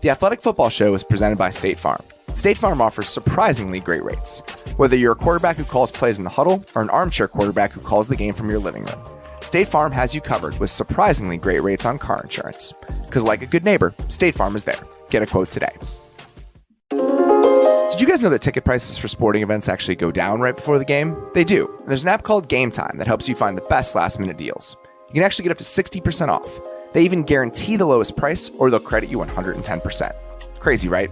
The Athletic Football Show is presented by State Farm. State Farm offers surprisingly great rates. Whether you're a quarterback who calls plays in the huddle or an armchair quarterback who calls the game from your living room, State Farm has you covered with surprisingly great rates on car insurance. Because like a good neighbor, State Farm is there. Get a quote today. Did you guys know that ticket prices for sporting events actually go down right before the game? They do. And there's an app called Game Time that helps you find the best last-minute deals. You can actually get up to 60% off. They even guarantee the lowest price, or they'll credit you 110%. Crazy, right?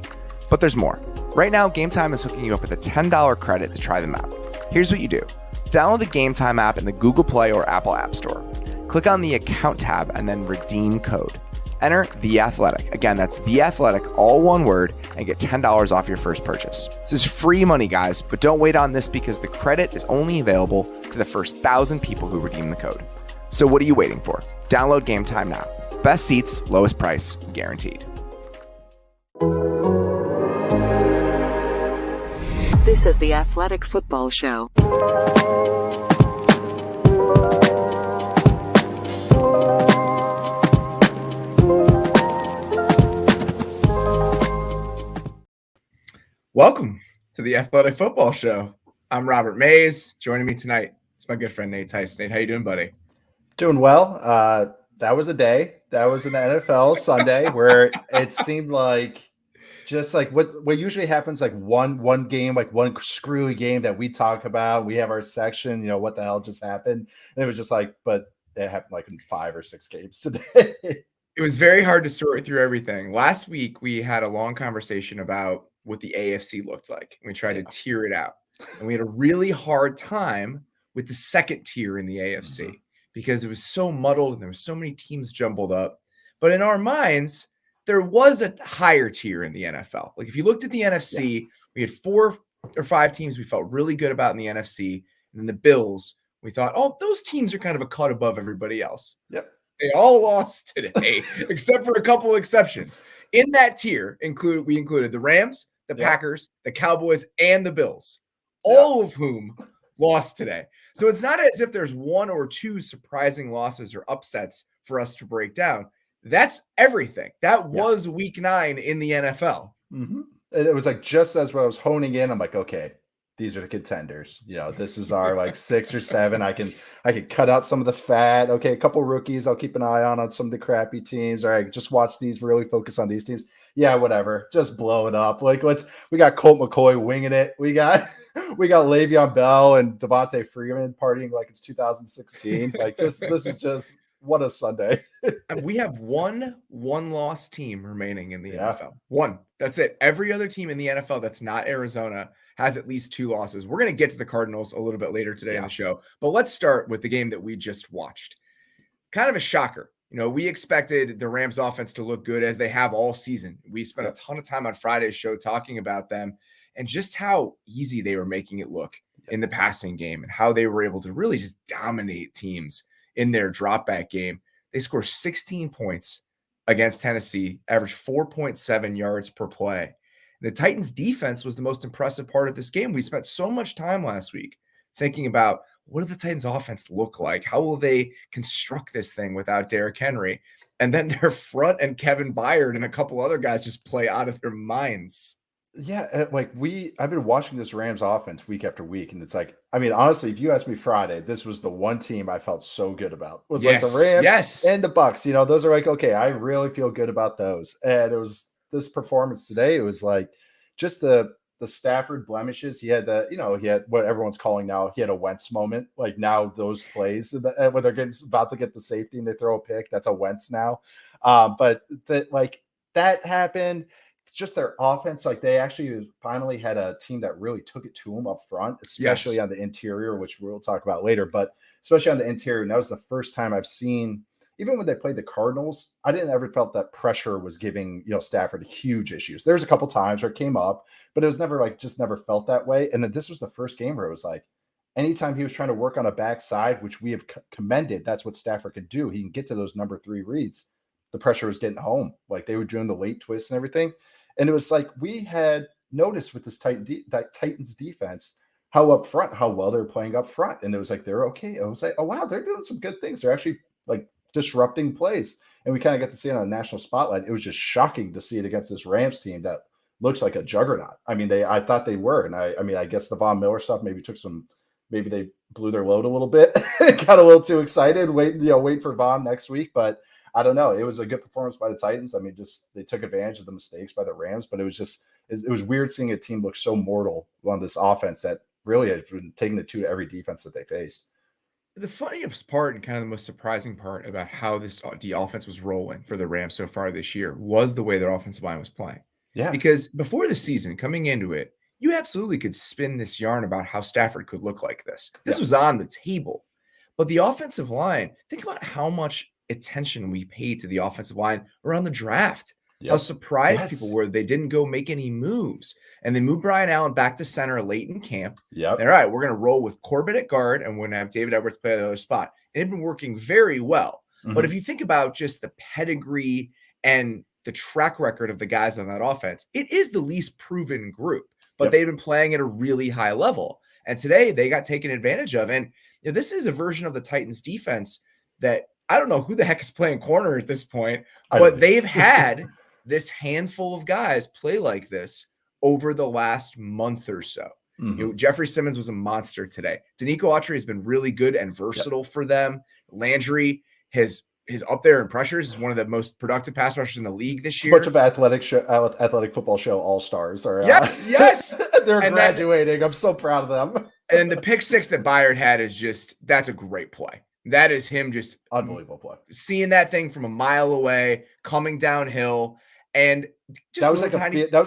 But there's more. Right now, Game Time is hooking you up with a $10 credit to try them out. Here's what you do. Download the Game Time app in the Google Play or Apple App Store. Click on the Account tab and then redeem code. Enter The Athletic. Again, that's The Athletic, all one word, and get $10 off your first purchase. This is free money, guys, but don't wait on this because the credit is only available to the first 1,000 people who redeem the code. So what are you waiting for? Download Game Time now. Best seats, lowest price, guaranteed. This is the Athletic Football Show. Welcome to the Athletic Football Show. I'm Robert Mays. Joining me tonight is my good friend Nate Tice. Nate, how you doing, buddy? Doing well. That was a day. That was an NFL Sunday where it seemed like just like what usually happens, like one game, like one screwy game that we talk about. We have our section, you know, what the hell just happened? And it was just like, but it happened like in 5 or 6 games today. It was very hard to sort through everything. Last week, we had a long conversation about what the AFC looked like. We tried to tier it out. And we had a really hard time with the second tier in the AFC because it was so muddled and there were so many teams jumbled up. But in our minds, there was a higher tier in the NFL. Like if you looked at the NFC, we had 4 or 5 teams we felt really good about in the NFC. And then the Bills, we thought, oh, those teams are kind of a cut above everybody else. Yep. They all lost today, except for a couple of exceptions. In that tier, we included the Rams, the Packers, the Cowboys, and the Bills, all of whom lost today. So it's not as if there's 1 or 2 surprising losses or upsets for us to break down. That's everything. That was week 9 in the NFL. Mm-hmm. And it was like just as I was honing in, I'm like, okay, these are the contenders. You know, this is our like 6 or 7. I can cut out some of the fat. Okay, a couple rookies I'll keep an eye on some of the crappy teams. All right, just watch these, really focus on these teams. Yeah, whatever. Just blow it up. Like we got Colt McCoy winging it. We got Le'Veon Bell and Devontae Freeman partying like it's 2016. Like this is just what a Sunday. And we have one loss team remaining in the NFL. One. That's it. Every other team in the NFL that's not Arizona has at least 2 losses. We're going to get to the Cardinals a little bit later today on the show. But let's start with the game that we just watched. Kind of a shocker. You know, we expected the Rams offense to look good as they have all season. We spent a ton of time on Friday's show talking about them and just how easy they were making it look in the passing game and how they were able to really just dominate teams in their drop back game. They scored 16 points against Tennessee, averaged 4.7 yards per play. The Titans defense was the most impressive part of this game. We spent so much time last week thinking about what do the Titans offense look like? How will they construct this thing without Derrick Henry? And then their front and Kevin Byard and a couple other guys just play out of their minds. Yeah, like I've been watching this Rams offense week after week, and it's like, I mean, honestly, if you asked me Friday, this was the one team I felt so good about. It was like the Rams and the Bucks. You know, those are like, okay, I really feel good about those. And it was this performance today. It was like just the Stafford blemishes. He had he had what everyone's calling now, he had a Wentz moment. Like now those plays when they're about to get the safety and they throw a pick, that's a Wentz now. But that happened. Just their offense, like they actually finally had a team that really took it to them up front, especially on the interior, which we'll talk about later, but especially on the interior. And that was the first time I've seen, even when they played the Cardinals, I didn't ever felt that pressure was giving, Stafford huge issues. There's a couple times where it came up, but it was never just never felt that way. And then this was the first game where it was like, anytime he was trying to work on a backside, which we have commended, that's what Stafford can do. He can get to those number 3 reads. The pressure was getting home. Like they were doing the late twists and everything. And it was like we had noticed with this Titans defense how up front, how well they were playing up front. And it was like, they're okay. I was like, oh, wow, they're doing some good things. They're actually like disrupting plays. And we kind of got to see it on a national spotlight. It was just shocking to see it against this Rams team that looks like a juggernaut. I mean, I thought they were. And I mean, I guess the Von Miller stuff maybe they blew their load a little bit, got a little too excited, wait for Von next week. But I don't know. It was a good performance by the Titans. I mean, just they took advantage of the mistakes by the Rams, but it was weird seeing a team look so mortal on this offense that really has been taking it to every defense that they faced. The funniest part and kind of the most surprising part about how the offense was rolling for the Rams so far this year was the way their offensive line was playing. Yeah. Because before the season, coming into it, you absolutely could spin this yarn about how Stafford could look like this. This was on the table. But the offensive line, think about how much attention we paid to the offensive line around the draft. How surprised people were they didn't go make any moves. And they moved Brian Allen back to center late in camp. Yep. All right, we're going to roll with Corbett at guard, and we're going to have David Edwards play the other spot. And it's been working very well. Mm-hmm. But if you think about just the pedigree and the track record of the guys on that offense, it is the least proven group. But they've been playing at a really high level. And today they got taken advantage of. And this is a version of the Titans defense that I don't know who the heck is playing corner at this point, but they've had this handful of guys play like this over the last month or so. Mm-hmm. Jeffrey Simmons was a monster today. Danico Autry has been really good and versatile for them. Landry is up there in pressures. Is one of the most productive pass rushers in the league this year. It's a bunch of athletic football show all-stars. Yes. They're graduating. I'm so proud of them. And the pick six that Byard had that's a great play. That is him just unbelievable play. Seeing that thing from a mile away, coming downhill. And that was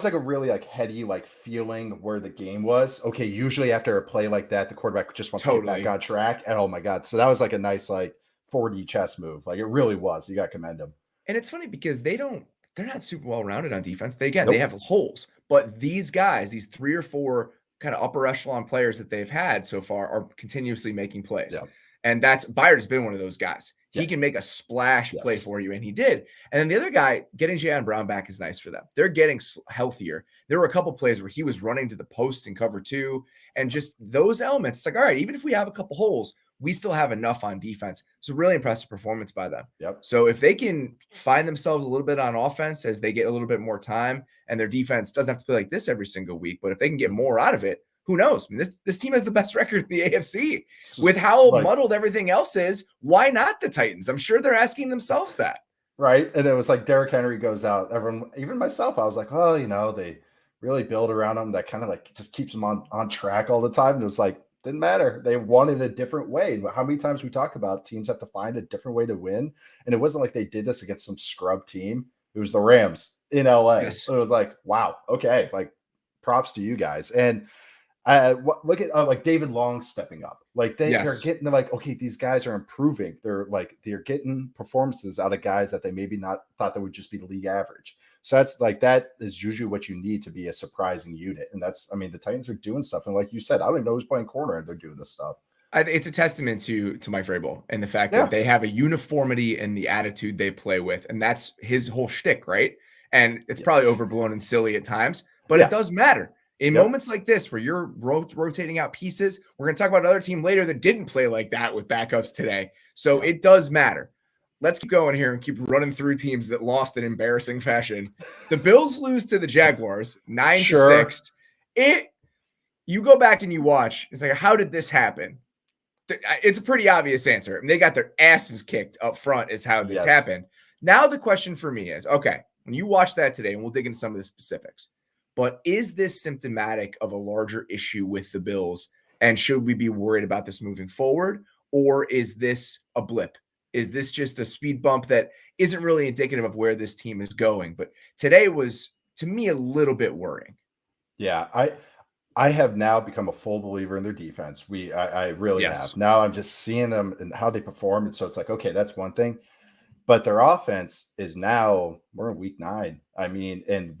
like a really heady feeling where the game was. Okay, usually after a play like that, the quarterback just wants to get back on track. And oh my God. So that was a nice 4D chess move. It really was. You got to commend him. And it's funny because they're not super well rounded on defense. They have holes, but these guys, these 3 or 4 kind of upper echelon players that they've had so far are continuously making plays. Yeah. And Byard has been one of those guys. He can make a splash play for you, and he did. And then the other guy, getting Jayon Brown back is nice for them. They're getting healthier. There were a couple plays where he was running to the post in cover 2, and just those elements. It's all right, even if we have a couple holes, we still have enough on defense. It's a really impressive performance by them. Yep. So if they can find themselves a little bit on offense as they get a little bit more time, and their defense doesn't have to play like this every single week, but if they can get more out of it, who knows? I mean, this team has the best record in the AFC. With how muddled everything else is, why not the Titans? I'm sure they're asking themselves that. Right. And it was Derrick Henry goes out. Everyone, even myself, I was like, oh, they really build around him. That kind of just keeps them on track all the time. And it was didn't matter. They wanted a different way. How many times we talk about teams have to find a different way to win? And it wasn't like they did this against some scrub team. It was the Rams in LA. Yes. So it was wow, okay. Props to you guys. And look at David Long stepping up. They're getting okay, these guys are improving. They're getting performances out of guys that they maybe not thought that would just be the league average. So that's that is usually what you need to be a surprising unit. And the Titans are doing stuff. And like you said, I don't even know who's playing corner and they're doing this stuff. It's a testament to Mike Vrabel and the fact that they have a uniformity in the attitude they play with. And that's his whole shtick, right? And it's probably overblown and silly at times, but it does matter. In moments like this where you're rotating out pieces, we're going to talk about another team later that didn't play like that with backups today. So it does matter. Let's keep going here and keep running through teams that lost in embarrassing fashion. The Bills lose to the Jaguars 9-6. You go back and you watch. It's how did this happen? It's a pretty obvious answer. They got their asses kicked up front is how this happened. Now the question for me is, okay, when you watch that today, and we'll dig into some of the specifics, but is this symptomatic of a larger issue with the Bills? And should we be worried about this moving forward? Or is this a blip? Is this just a speed bump that isn't really indicative of where this team is going? But today was, to me, a little bit worrying. Yeah, I have now become a full believer in their defense. I really have. Now I'm just seeing them and how they perform. And so it's okay, that's one thing. But their offense is now, we're in week 9. And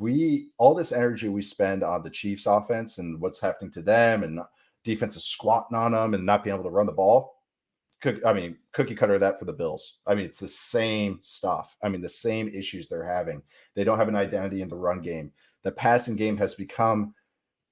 all this energy we spend on the Chiefs offense and what's happening to them and defense is squatting on them and not being able to run the ball. Cookie cutter that for the Bills. It's the same stuff. The same issues they're having. They don't have an identity in the run game. The passing game has become,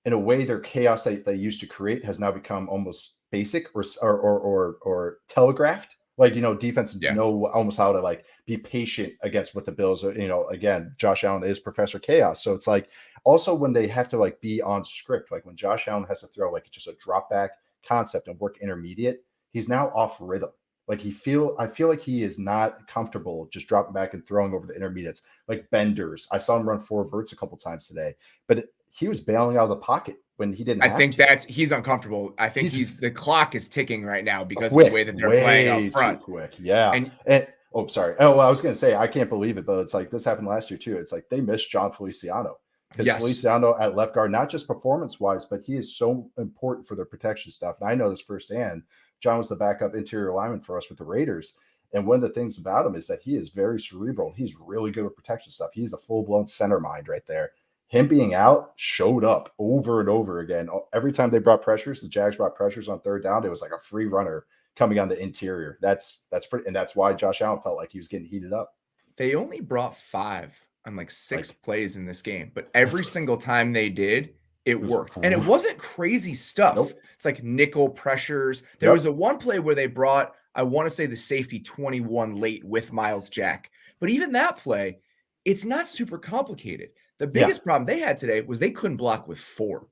in a way, their chaos they used to create has now become almost basic or telegraphed. Like, defenses know almost how to like be patient against what the Bills are. Again, Josh Allen is Professor Chaos. So it's like also when they have to like be on script, like when Josh Allen has to throw like just a drop back concept and work intermediate, he's now off rhythm. Like I feel like he is not comfortable just dropping back and throwing over the intermediates, like benders. I saw him run 4 verts a couple times today, but he was bailing out of the pocket when he didn't. I think he's uncomfortable. I think the clock is ticking right now because of the way that they're playing up front. Too quick. Yeah. And oh, sorry. Oh, well, I was going to say, I can't believe it, but it's like this happened last year too. It's like they missed John Feliciano. Because Feliciano at left guard, not just performance-wise, but he is so important for their protection stuff. And I know this firsthand. John was the backup interior lineman for us with the Raiders. And one of the things about him is that he is very cerebral. He's really good with protection stuff. He's the full-blown center mind right there. Him being out showed up over and over again. Every time they brought pressures, the Jags brought pressures on third down. It was like a free runner coming on the interior. That's pretty, and that's why Josh Allen felt like he was getting heated up. They only brought 5 on like 6 plays in this game, but every single time they did, it worked. And it wasn't crazy stuff. Nope. It's like nickel pressures. There was a one play where they brought, I want to say, the safety 21 late with Miles Jack. But even that play, it's not super complicated. The biggest problem they had today was they couldn't block with 4.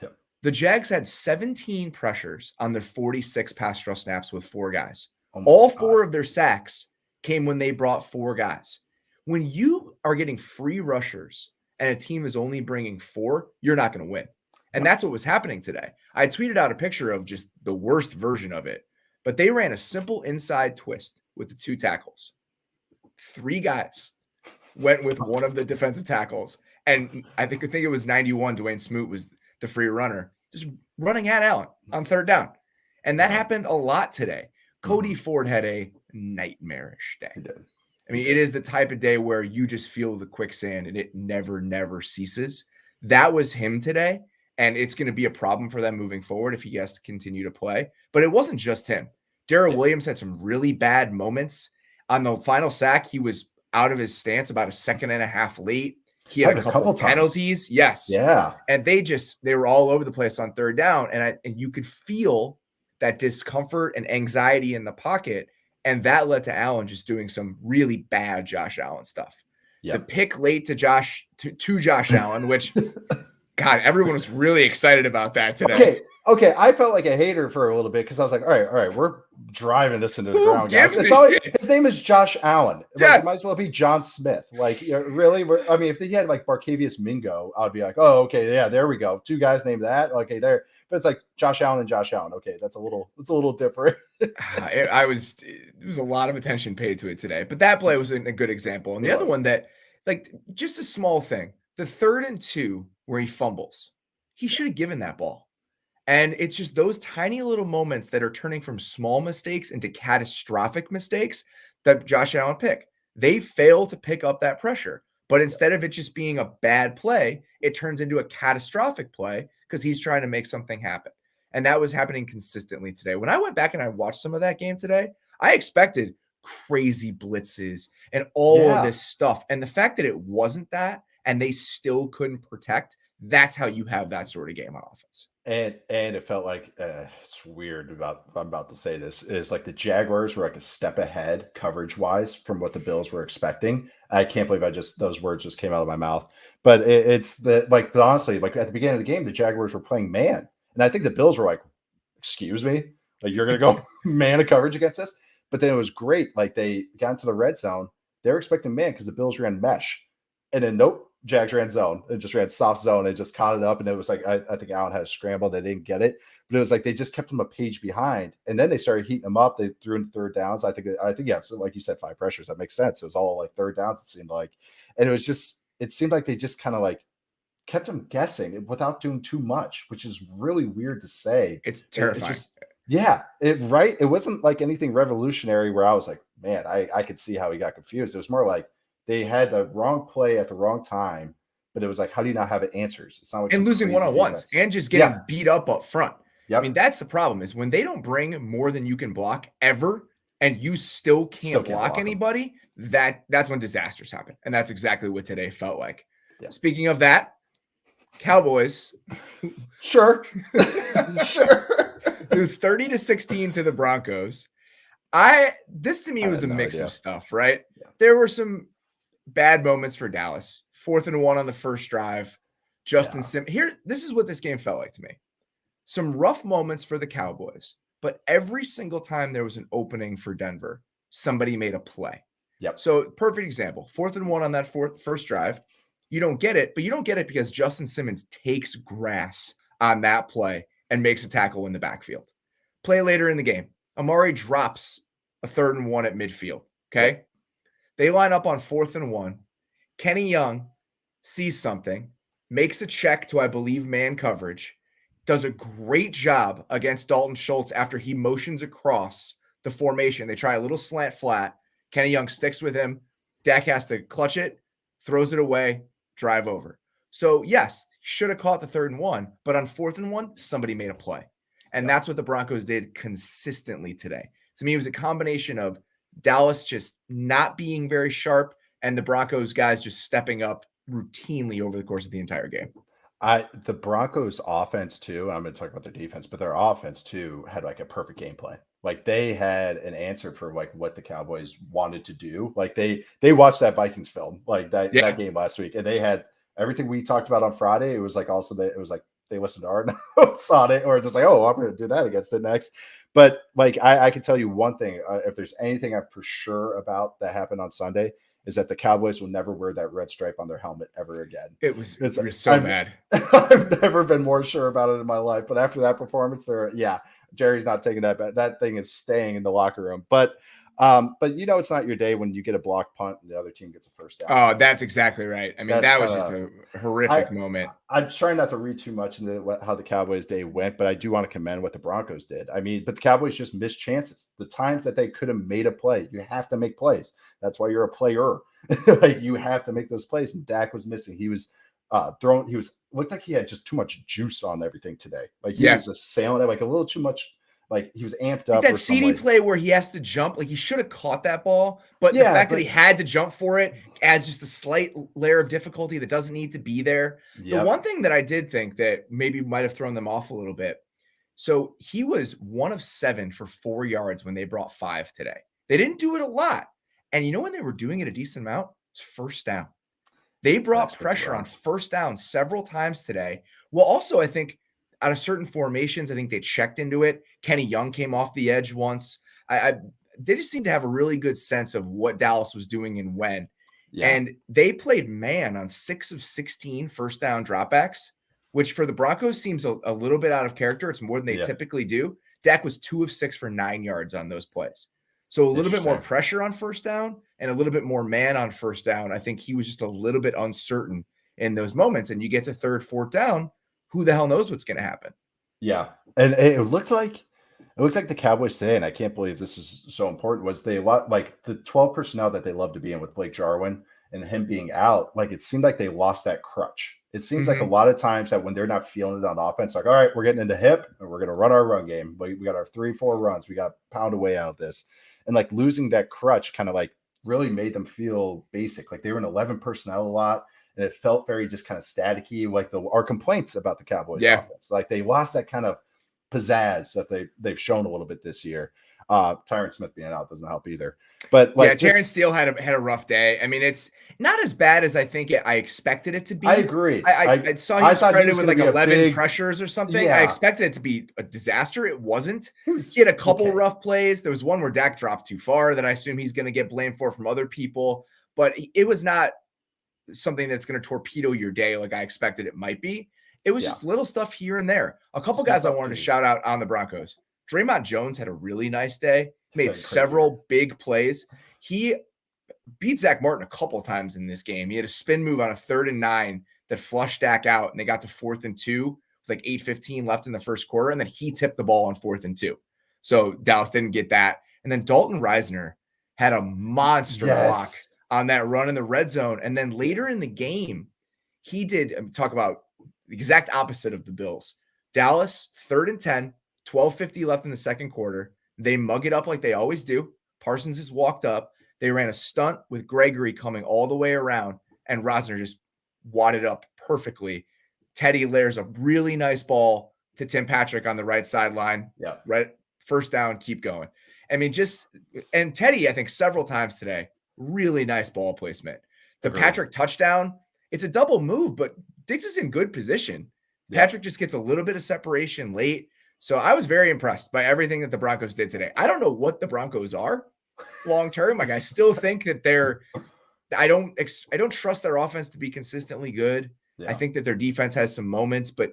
Yeah. The Jags had 17 pressures on their 46 pass rush snaps with 4 guys. All 4 of their sacks came when they brought 4 guys. When you are getting free rushers and a team is only bringing 4, you're not going to win. And that's what was happening today. I tweeted out a picture of just the worst version of it, but they ran a simple inside twist with the 2 tackles. 3 guys went with one of the defensive tackles. And I think it was 91. Dwayne Smoot was the free runner, just running at Allen on third down. And that happened a lot today. Cody Ford had a nightmarish day. He did. I mean, it is the type of day where you just feel the quicksand and it never ceases. That was him today, and it's going to be a problem for them moving forward if he has to continue to play. But it wasn't just him. Darrell Williams had some really bad moments. On the final sack, he was out of his stance about a second and a half late. He had a couple penalties. Times. Yes. Yeah. And they were all over the place on third down. And you could feel that discomfort and anxiety in the pocket. And that led to Allen just doing some really bad Josh Allen stuff. Yep. The pick late to Josh Allen, which, God, everyone was really excited about that today. Okay. I felt like a hater for a little bit because I was like, all right, we're driving this into the ground, guys. His name is Josh Allen. Like, it might as well be John Smith. Like, really? If they had like Barkevius Mingo, I'd be like, oh, okay, yeah, there we go. 2 guys named that. Okay, there. But it's like Josh Allen and Josh Allen. Okay, it's a little different. It was a lot of attention paid to it today, but that play was a good example. And the other one that, like, just a small thing, the 3rd and 2 where he fumbles, he should have given that ball. And it's just those tiny little moments that are turning from small mistakes into catastrophic mistakes that Josh Allen picked. They fail to pick up that pressure. But instead of it just being a bad play, it turns into a catastrophic play because he's trying to make something happen. And that was happening consistently today. When I went back and I watched some of that game today, I expected crazy blitzes and all of this stuff. And the fact that it wasn't that and they still couldn't protect, that's how you have that sort of game on offense. And it felt like it's weird I'm about to say this is like the Jaguars were like a step ahead coverage wise from what the Bills were expecting. I can't believe those words just came out of my mouth, but it's honestly, like at the beginning of the game, the Jaguars were playing man. And I think the Bills were like, excuse me, like you're going to go man of coverage against us. But then it was great. Like they got into the red zone. They were expecting man because the Bills ran mesh. And then nope. Jags ran zone. It just ran soft zone. It just caught it up. And it was like, I think Allen had a scramble. They didn't get it. But it was like they just kept him a page behind. And then they started heating him up. They threw in third downs. I think, yeah. So like you said, 5 pressures. That makes sense. It was all like third downs, it seemed like. And it seemed like they just kind of like kept him guessing without doing too much, which is really weird to say. It's terrifying. It wasn't like anything revolutionary where I was like, man, I could see how he got confused. It was more like, they had the wrong play at the wrong time, but it was like, how do you not have answers? It's not like losing one-on-ones and just getting beat up front. Yep. I mean, that's the problem is when they don't bring more than you can block ever, and you still can't block anybody, that's when disasters happen. And that's exactly what today felt like. Yeah. Speaking of that, Cowboys. Sure. It was 30-16 to the Broncos. This to me was a mix of stuff, right? Yeah. There were some bad moments for Dallas. 4th and 1 on the first drive. Justin Simmons. This is what this game felt like to me. Some rough moments for the Cowboys, but every single time there was an opening for Denver, somebody made a play. Yep. So perfect example, 4th and 1 on that first drive. You don't get it, but you don't get it because Justin Simmons takes grass on that play and makes a tackle in the backfield. Play later in the game, Amari drops a 3rd and 1 at midfield. Okay. Yep. They line up on 4th and 1. Kenny Young sees something, makes a check to, I believe, man coverage, does a great job against Dalton Schultz after he motions across the formation. They try a little slant flat. Kenny Young sticks with him. Dak has to clutch it, throws it away, drive over. So, yes, should have caught the 3rd and 1, but on 4th and 1, somebody made a play. And that's what the Broncos did consistently today. To me, it was a combination of Dallas just not being very sharp and the Broncos guys just stepping up routinely over the course of the entire game. The Broncos offense too, I'm going to talk about their defense, but their offense too had like a perfect game plan. Like they had an answer for like what the Cowboys wanted to do. Like they watched that Vikings film, like that game last week, and they had everything we talked about on Friday. It was like also that it was like they listened to our notes on it, or just like, oh, I'm going to do that against it next. But like I can tell you one thing: if there's anything I'm for sure about that happened on Sunday, is that the Cowboys will never wear that red stripe on their helmet ever again. It was so bad. I've never been more sure about it in my life. But after that performance, Jerry's not taking that back. That thing is staying in the locker room. But it's not your day when you get a block punt and the other team gets a first down. Oh, that's exactly right. I mean, that was just a horrific moment. I'm trying not to read too much into how the Cowboys' day went, but I do want to commend what the Broncos did. I mean, but the Cowboys just missed chances. The times that they could have made a play, you have to make plays. That's why you're a player. Like you have to make those plays. And Dak was missing. He was looked like he had just too much juice on everything today. Like he was assailing it like a little too much. Like he was amped up. That CD play where he has to jump, like he should have caught that ball, but the fact that he had to jump for it adds just a slight layer of difficulty that doesn't need to be there. Yep. The one thing that I did think that maybe might have thrown them off a little bit. So he was 1 of 7 for 4 yards when they brought 5 today. They didn't do it a lot. And you know when they were doing it a decent amount? It's first down. They brought pressure on first down several times today. Well, also, I think out of certain formations, I think they checked into it. Kenny Young came off the edge once. They just seem to have a really good sense of what Dallas was doing and when. Yeah. And they played man on 6 of 16 first down dropbacks, which for the Broncos seems a little bit out of character. It's more than they typically do. Dak was 2 of 6 for 9 yards on those plays. So a little bit more pressure on first down and a little bit more man on first down. I think he was just a little bit uncertain in those moments. And you get to 3rd, 4th down, who the hell knows what's going to happen? Yeah. And it looked like the Cowboys today, and I can't believe this is so important, was like the 12 personnel that they love to be in with Blake Jarwin and him being out, like it seemed like they lost that crutch. It seems like a lot of times that when they're not feeling it on offense, like, all right, we're getting into hip and we're going to run our run game. We got our 3-4 runs. We got pound away out of this. And like losing that crutch kind of like really made them feel basic. Like they were in 11 personnel a lot. And it felt very just kind of staticky, like our complaints about the Cowboys offense. Like they lost that kind of pizzazz that they've shown a little bit this year. Tyron Smith being out doesn't help either. But like Terrence Steele had a rough day. I mean, it's not as bad as I think I expected it to be. I agree. I saw he was credited with like 11 pressures or something. Yeah. I expected it to be a disaster. It wasn't. He had a couple rough plays. There was one where Dak dropped too far that I assume he's going to get blamed for from other people. But it was not something that's going to torpedo your day like I expected it might be. It was just little stuff here and there. A couple guys I wanted to shout out on the Broncos. Draymond Jones had a really nice day. Made several big plays. He beat Zach Martin a couple times in this game. He had a spin move on a 3rd and 9 that flushed Dak out, and they got to 4th and 2 with like 8:15 left in the first quarter, and then he tipped the ball on 4th and 2. So Dallas didn't get that. And then Dalton Reisner had a monster block on that run in the red zone. And then later in the game, he did talk about the exact opposite of the Bills. Dallas, 3rd and 10, 12:50 left in the second quarter. They mug it up like they always do. Parsons has walked up. They ran a stunt with Gregory coming all the way around, and Reisner just wadded up perfectly. Teddy layers a really nice ball to Tim Patrick on the right sideline. Yeah. Right. First down, keep going. I mean, and Teddy, I think several times today, really nice ball placement. The Patrick touchdown, it's a double move, but Diggs is in good position. Patrick just gets a little bit of separation late. So I was very impressed by everything that the Broncos did today. I don't know what the Broncos are long term. Like, I still think that I don't trust their offense to be consistently good. I think that their defense has some moments, but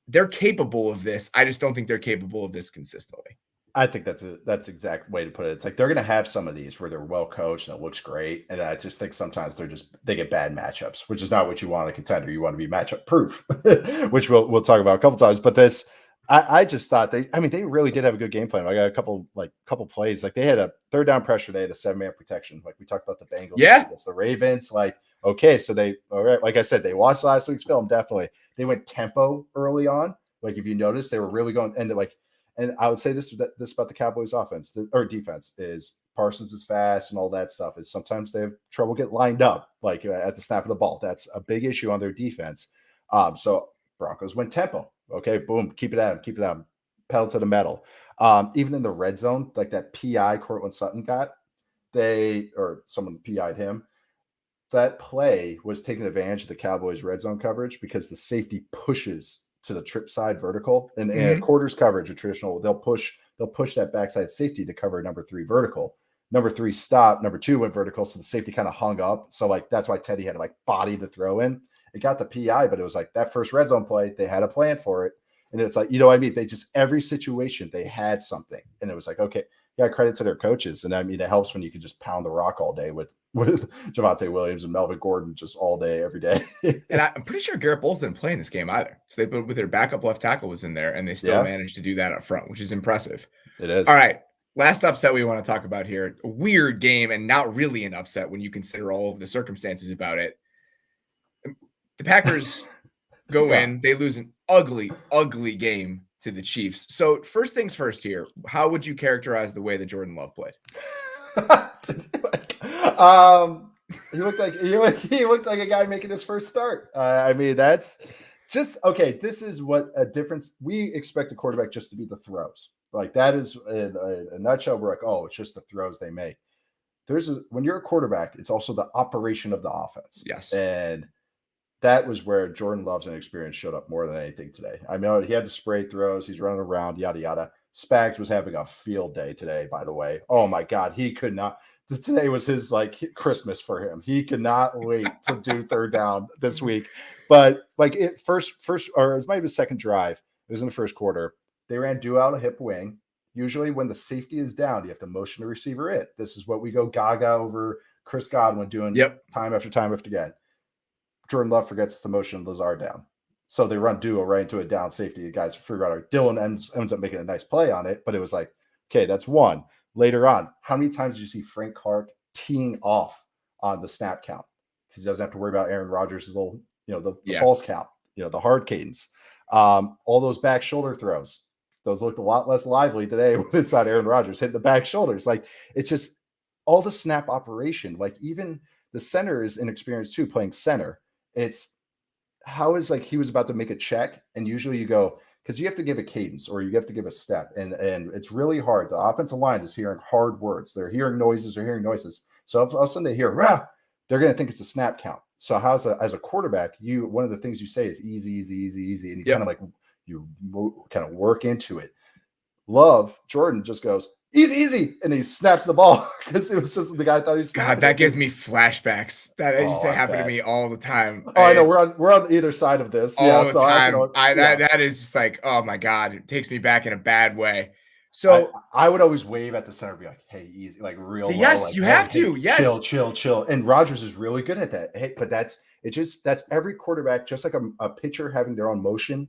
they're capable of this. I just don't think they're capable of this consistently. I think that's exact way to put it. It's like they're going to have some of these where they're well coached and it looks great, and I just think sometimes they get bad matchups, which is not what you want in a contender. You want to be matchup proof, which we'll talk about a couple times. But I just thought they really did have a good game plan. I got a couple plays. Like, they had a third down pressure. They had a 7-man protection. Like we talked about the Bengals against the Ravens. Like, okay, so like I said, they watched last week's film. Definitely, they went tempo early on. Like, if you notice, they were really going and I would say this about the Cowboys offense or defense is Parsons is fast and all that stuff. Is sometimes they have trouble getting lined up like at the snap of the ball. That's a big issue on their defense. So Broncos went tempo. Okay, boom, keep it at him, pedal to the metal. Even in the red zone, like that PI Cortland Sutton got, someone PI'd him. That play was taking advantage of the Cowboys red zone coverage because the safety pushes to the trip side vertical and quarters coverage, a traditional, they'll push that backside safety to cover number 3 vertical. Number 3 stopped, number 2 went vertical, so the safety kind of hung up. So like that's why Teddy had to like body the throw in. It got the PI, but it was like that first red zone play, they had a plan for it. And it's like, you know what I mean? They just, every situation they had something. And it was like, okay, yeah, credit to their coaches. And I mean, it helps when you can just pound the rock all day with Javonte Williams and Melvin Gordon just all day, every day. And I'm pretty sure Garrett Bowles didn't play in this game either. So they put with their backup left tackle was in there, and they still managed to do that up front, which is impressive. It is. All right. Last upset we want to talk about here. A weird game and not really an upset when you consider all of the circumstances about it. The Packers go in, they lose an ugly, ugly game to the Chiefs. So first things first here, how would you characterize the way that Jordan Love played? He looked like a guy making his first start. I mean, that's just okay. This is what a difference. We expect a quarterback just to be the throws. Like that is in a nutshell. We're like, oh, it's just the throws they make. When you're a quarterback, it's also the operation of the offense. Yes. And that was where Jordan Love's inexperience showed up more than anything today. I mean, he had the spray throws. He's running around, yada, yada. Spags was having a field day today, by the way. Oh, my God. He could not. Today was his, like, Christmas for him. He could not wait to do third down this week. But, like, first, or it might be the second drive. It was in the first quarter. They ran do out a hip wing. Usually when the safety is down, you have to motion the receiver in. This is what we go gaga over Chris Godwin doing time after time after again. Jordan Love forgets to motion Lazard down. So they run duo right into a down safety. The guys figure out Dylan ends up making a nice play on it, but it was like, okay, that's one. Later on, how many times do you see Frank Clark teeing off on the snap count? Because he doesn't have to worry about Aaron Rodgers' little, the false count, the hard cadence. All those back shoulder throws. Those looked a lot less lively today when it's not Aaron Rodgers hitting the back shoulders. Like, it's just all the snap operation. Like, even the center is inexperienced too, playing center. It's how is like he was about to make a check, and usually you go because you have to give a cadence or you have to give a step, and it's really hard. The offensive line is hearing hard words. They're hearing noises. So if all of a sudden they hear rah, they're going to think it's a snap count. So as a quarterback, one of the things you say is easy, and you kind of like you kind of work into it. Jordan just goes easy, and he snaps the ball because it was just the guy thought he was. God, that gives me flashbacks. That used to happen to me all the time. Oh, I know we're on either side of this. All the time. That is just like, oh my God, it takes me back in a bad way. So I would always wave at the center, and be like, "Hey, easy, like real." Yes, low, like, you have to. Yes, chill. And Rodgers is really good at that. Hey, but that's every quarterback, just like a pitcher having their own motion.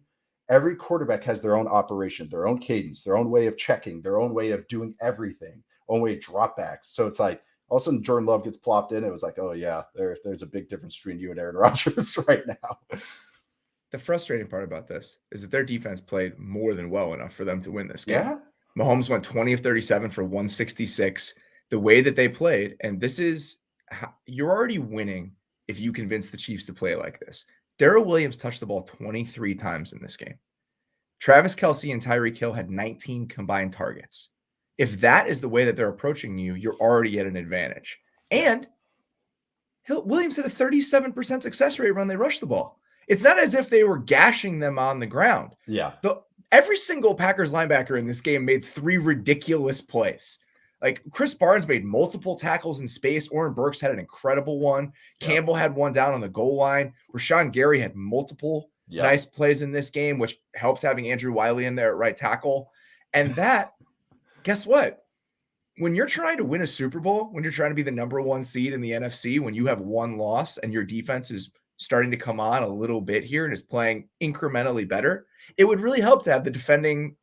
Every quarterback has their own operation, their own cadence, their own way of checking, their own way of doing everything, own way of dropbacks. So it's like all of a sudden Jordan Love gets plopped in. It was like, oh yeah, there's a big difference between you and Aaron Rodgers right now. The frustrating part about this is that their defense played more than well enough for them to win this game. Yeah. Mahomes went 20 of 37 for 166. The way that they played, and this is you're already winning if you convince the Chiefs to play like this. Darrell Williams touched the ball 23 times in this game. Travis Kelce and Tyreek Hill had 19 combined targets. If that is the way that they're approaching you, you're already at an advantage. And Williams had a 37% success rate when they rushed the ball. It's not as if they were gashing them on the ground. Yeah. Every single Packers linebacker in this game made 3 ridiculous plays. Like Chris Barnes made multiple tackles in space. Oren Burks had an incredible one. Yep. Campbell had one down on the goal line. Rashawn Gary had multiple nice plays in this game, which helped having Andrew Wiley in there at right tackle. And that, guess what? When you're trying to win a Super Bowl, when you're trying to be the number 1 seed in the NFC, when you have 1 loss and your defense is starting to come on a little bit here and is playing incrementally better, it would really help to have the defending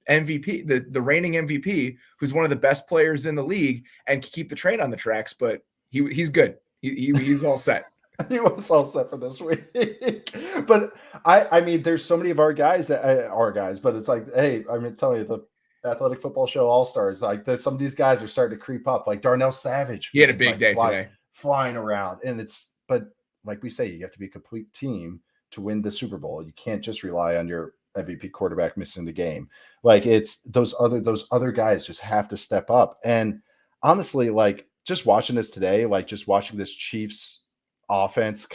MVP, the reigning MVP, who's one of the best players in the league, and keep the train on the tracks. But he's good. He's all set. He was all set for this week. But I mean, there's so many of our guys that are guys, but it's like, hey, I mean, tell you the Athletic Football Show All-Stars, like some of these guys are starting to creep up. Like Darnell Savage, he had a big day today, flying around, and but like we say, you have to be a complete team to win the Super Bowl. You can't just rely on your MVP quarterback missing the game. Like it's those other guys just have to step up. And honestly, like just watching this today, like just watching this Chiefs offense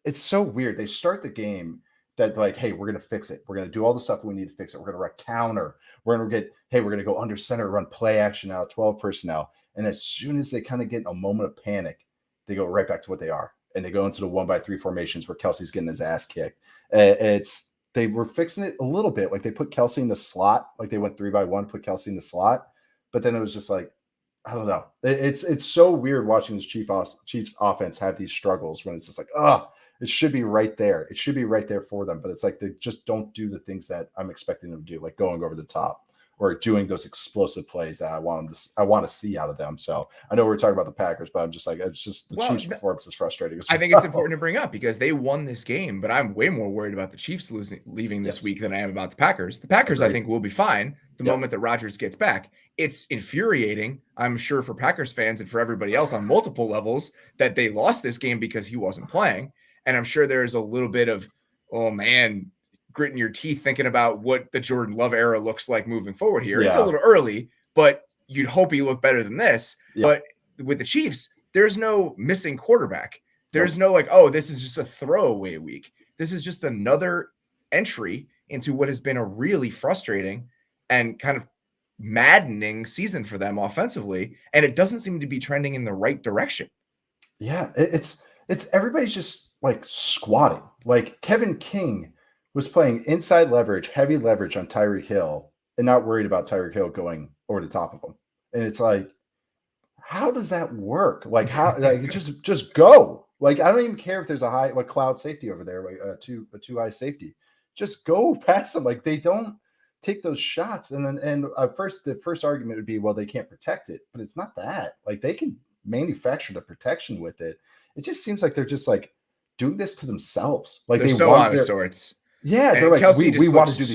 it's so weird. They start the game that like, hey, we're going to fix it. We're going to do all the stuff that we need to fix it. We're going to run counter. We're going to go under center, run play action out, 12 personnel. And as soon as they kind of get in a moment of panic, they go right back to what they are. And they go into the 1-by-3 formations where Kelsey's getting his ass kicked. They were fixing it a little bit. Like they put Kelsey in the slot, like they went 3-by-1, put Kelsey in the slot. But then it was just like, I don't know. It's so weird watching this Chiefs offense have these struggles when it's just like, it should be right there. It should be right there for them. But it's like they just don't do the things that I'm expecting them to do, like going over the top or doing those explosive plays that I want to see out of them. So I know we're talking about the Packers, but I'm just like, it's just the Chiefs' performance is frustrating. I think it's important to bring up because they won this game, but I'm way more worried about the Chiefs leaving this week than I am about the Packers. The Packers, I think, will be fine the moment that Rodgers gets back. It's infuriating, I'm sure, for Packers fans and for everybody else on multiple levels that they lost this game because he wasn't playing. And I'm sure there's a little bit of, oh man, gritting your teeth thinking about what the Jordan Love era looks like moving forward here. Yeah. It's a little early, but you'd hope he looked better than this. Yeah. But with the Chiefs, there's no missing quarterback. There's no like, oh, this is just a throwaway week. This is just another entry into what has been a really frustrating and kind of maddening season for them offensively. And it doesn't seem to be trending in the right direction. Yeah, it's everybody's just like squatting. Like Kevin King was playing inside leverage, heavy leverage on Tyreek Hill and not worried about Tyreek Hill going over the top of him. And it's like, how does that work? Like how, like just go. Like, I don't even care if there's a cloud safety over there, like a two high safety, just go past them. Like they don't take those shots. And then, the first argument would be, well, they can't protect it, but it's not that. Like they can manufacture the protection with it. It just seems like they're just like doing this to themselves. Like they're so out of sorts. Yeah, they're like, Kelsey we want to do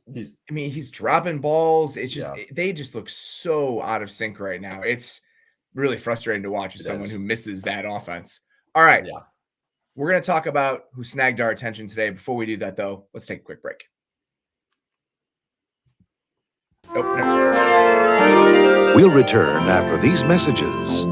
these he's dropping balls. It's just they just look so out of sync right now. It's really frustrating to watch as someone who misses that offense. All right. Yeah. We're going to talk about who snagged our attention today. Before we do that, though, let's take a quick break. We'll return after these messages.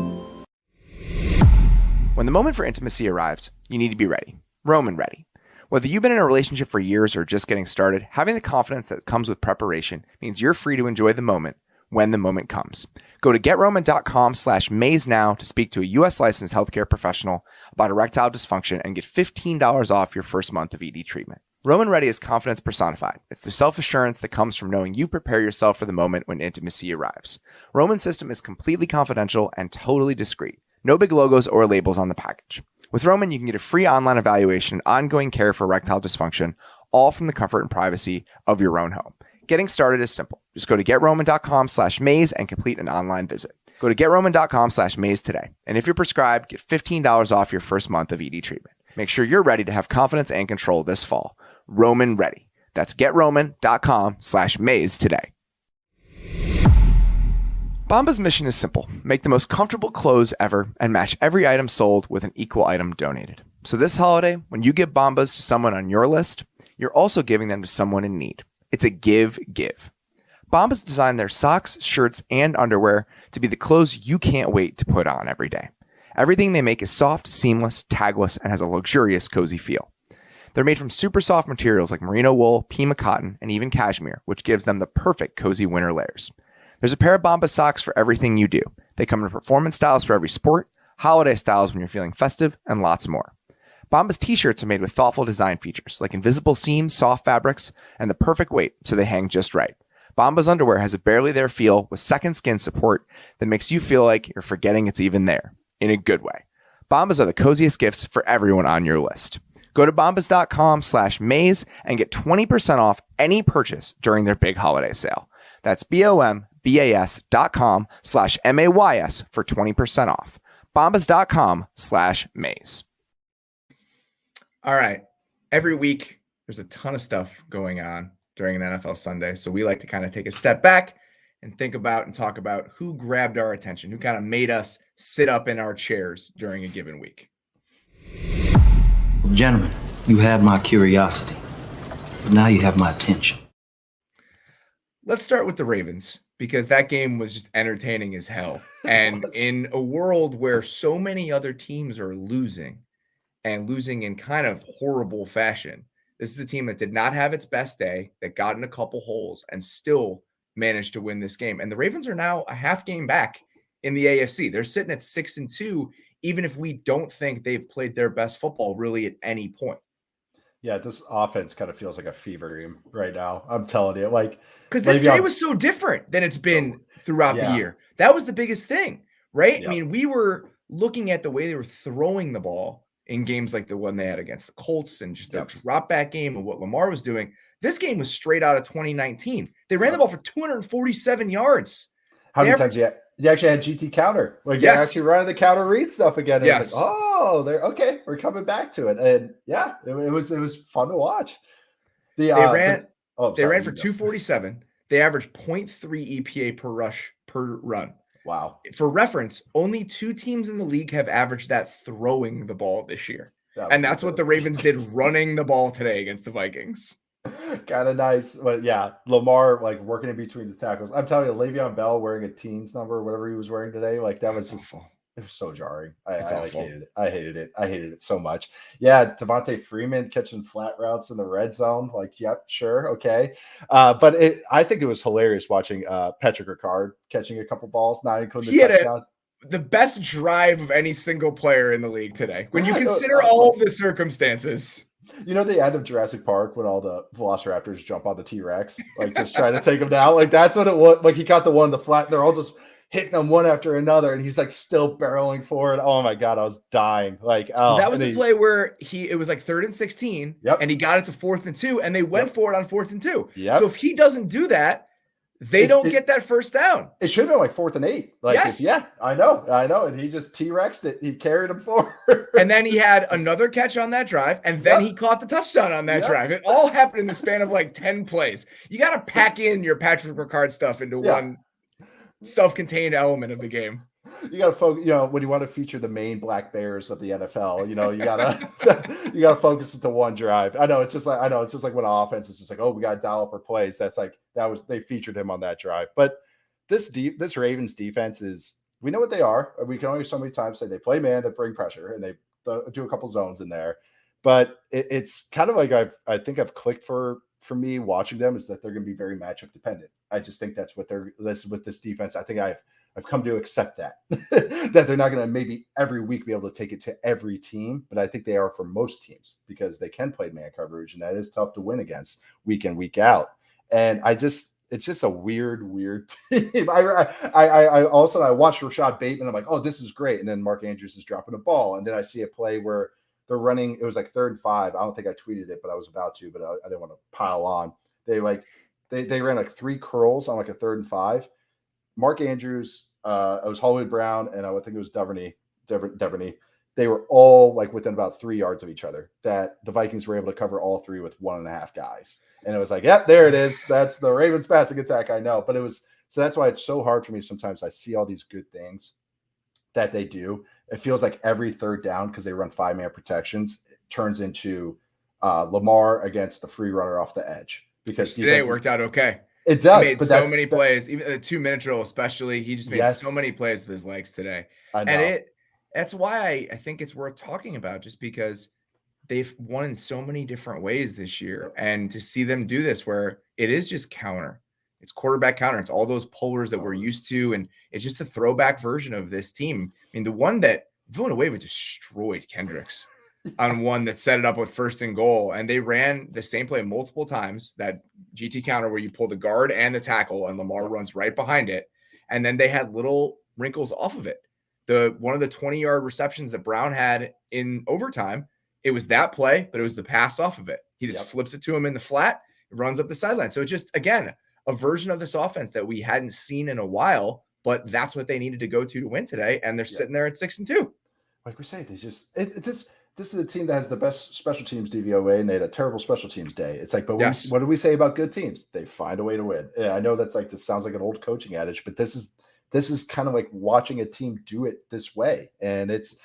When the moment for intimacy arrives, you need to be ready. Roman ready. Whether you've been in a relationship for years or just getting started, having the confidence that comes with preparation means you're free to enjoy the moment when the moment comes. Go to GetRoman.com/maze now to speak to a U.S. licensed healthcare professional about erectile dysfunction and get $15 off your first month of ED treatment. Roman Ready is confidence personified. It's the self-assurance that comes from knowing you prepare yourself for the moment when intimacy arrives. Roman's system is completely confidential and totally discreet. No big logos or labels on the package. With Roman, you can get a free online evaluation and ongoing care for erectile dysfunction, all from the comfort and privacy of your own home. Getting started is simple. Just go to GetRoman.com/maze and complete an online visit. Go to GetRoman.com/maze today. And if you're prescribed, get $15 off your first month of ED treatment. Make sure you're ready to have confidence and control this fall. Roman Ready. That's GetRoman.com/maze today. Bombas' mission is simple. Make the most comfortable clothes ever and match every item sold with an equal item donated. So this holiday, when you give Bombas to someone on your list, you're also giving them to someone in need. It's a give-give. Bombas designed their socks, shirts, and underwear to be the clothes you can't wait to put on every day. Everything they make is soft, seamless, tagless, and has a luxurious, cozy feel. They're made from super soft materials like merino wool, Pima cotton, and even cashmere, which gives them the perfect cozy winter layers. There's a pair of Bombas socks for everything you do. They come in performance styles for every sport, holiday styles when you're feeling festive, and lots more. Bombas t-shirts are made with thoughtful design features like invisible seams, soft fabrics, and the perfect weight so they hang just right. Bombas underwear has a barely there feel with second skin support that makes you feel like you're forgetting it's even there, in a good way. Bombas are the coziest gifts for everyone on your list. Go to bombas.com/maze and get 20% off any purchase during their big holiday sale. That's bombas.com/mays for 20% off. bombas.com/maze. All right. Every week, there's a ton of stuff going on during an NFL Sunday. So we like to kind of take a step back and think about and talk about who grabbed our attention, who kind of made us sit up in our chairs during a given week. Gentlemen, you had my curiosity, but now you have my attention. Let's start with the Ravens, because that game was just entertaining as hell. And in a world where so many other teams are losing and losing in kind of horrible fashion, this is a team that did not have its best day, that got in a couple holes and still managed to win this game. And the Ravens are now a half game back in the AFC. They're sitting at 6-2, even if we don't think they've played their best football really at any point. Yeah, this offense kind of feels like a fever dream right now. I'm telling you, because this day was so different than it's been throughout the year. That was the biggest thing, right? Yep. I mean, we were looking at the way they were throwing the ball in games like the one they had against the Colts and just their drop back game and what Lamar was doing. This game was straight out of 2019. They ran the ball for 247 yards. How many times you actually had GT counter? Like you're actually running the counter read stuff again. It was like, oh, they're okay. We're coming back to it. And yeah, it was fun to watch. They ran for 247. They averaged 0.3 EPA per run. Wow. For reference, only 2 teams in the league have averaged that throwing the ball this year. And that's what the Ravens did running the ball today against the Vikings. Kind of nice. But yeah, Lamar working in between the tackles. I'm telling you, Le'Veon Bell wearing a teens number, whatever he was wearing today, that was just awful. It was so jarring. I hated it. I hated it so much. Yeah, Devontae Freeman catching flat routes in the red zone. Yep, sure, okay. But I think it was hilarious watching Patrick Ricard catching a couple balls, not including the touchdown. The best drive of any single player in the league today. When you consider all of the circumstances. You know the end of Jurassic Park when all the Velociraptors jump on the T-Rex, just trying to take him down? That's what it was. He got the one in the flat. They're all just hitting them one after another, and he's still barreling forward. Oh my God, I was dying. That was the play where it was 3rd and 16, and he got it to 4th and 2, and they went for it on 4th and 2. Yep. So if he doesn't do that, they don't get that first down. It should have been 4th and 8. Yes. I know. And he just T-Rexed it. He carried him forward. And then he had another catch on that drive, and then he caught the touchdown on that drive. It all happened in the span of 10 plays. You got to pack in your Patrick Ricard stuff into one self-contained element of the game. You got to focus, when you want to feature the main black bears of the NFL, you got to focus into one drive. I know it's just like when an offense is just we got to dial up our plays. They featured him on that drive. But this Ravens defense is, we know what they are. We can only so many times say they play man, they bring pressure, and they do a couple zones in there. But it's kind of I think I've clicked for me watching them is that they're going to be very matchup dependent. I just think that's what with this defense. I think I've come to accept that they're not going to maybe every week be able to take it to every team, but I think they are for most teams because they can play man coverage, and that is tough to win against week in, week out. And it's just a weird team. I also watched Rashad Bateman. I'm like, oh, this is great. And then Mark Andrews is dropping a ball, and then I see a play where they're running. It was 3rd and 5. I don't think I tweeted it, but I was about to, but I didn't want to pile on. They ran 3 curls on a 3rd and 5. Mark Andrews, it was Hollywood Brown, and I think it was Duvernay. They were all within about 3 yards of each other. That the Vikings were able to cover all 3 with 1.5 guys, and it was yep, there it is. That's the Ravens passing attack. I know, but it was so that's why it's so hard for me. Sometimes I see all these good things that they do. It feels like every 3rd down, because they run 5-man protections, it turns into Lamar against the free runner off the edge. Because today it worked out okay. It does. He made so many plays, even the 2-minute drill, especially. He just made so many plays with his legs today. I know. And that's why I think it's worth talking about, just because they've won in so many different ways this year. And to see them do this where it is just counter. It's quarterback counter. It's all those pullers that we're used to. And it's just a throwback version of this team. I mean, the one that Villanueva destroyed Kendricks on one that set it up with 1st and goal. And they ran the same play multiple times, that GT counter where you pull the guard and the tackle and Lamar runs right behind it. And then they had little wrinkles off of it. One of the 20-yard receptions that Brown had in overtime, it was that play, but it was the pass off of it. He just flips it to him in the flat, runs up the sideline. So it's just, again, a version of this offense that we hadn't seen in a while, but that's what they needed to go to win today. And they're sitting there at 6-2. Like we say, they just, this is a team that has the best special teams DVOA, and they had a terrible special teams day. It's like, but what do we say about good teams? They find a way to win. Yeah, I know that's like, this sounds like an old coaching adage, but this is kind of like watching a team do it this way. And it's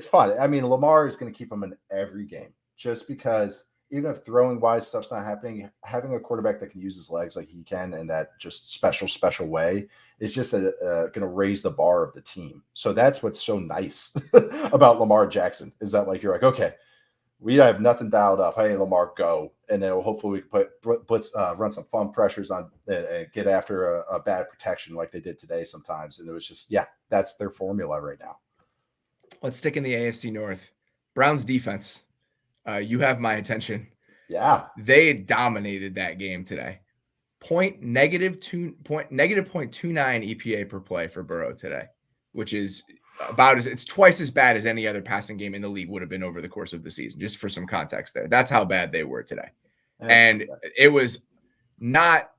fun. I mean, Lamar is going to keep them in every game, just because even if throwing wise stuff's not happening, having a quarterback that can use his legs like he can in that just special way is just going to raise the bar of the team. So that's what's so nice about Lamar Jackson, is that like, you're like, okay, we have nothing dialed up. Hey, Lamar, go. And then hopefully we can run some fun pressures on and get after a bad protection like they did today sometimes. And it was just, that's their formula right now. Let's stick in the AFC North. Browns defense. You have my attention. Yeah. They dominated that game today. Negative 0.29 EPA per play for Burrow today, which is it's twice as bad as any other passing game in the league would have been over the course of the season, just for some context there. That's how bad they were today. It was not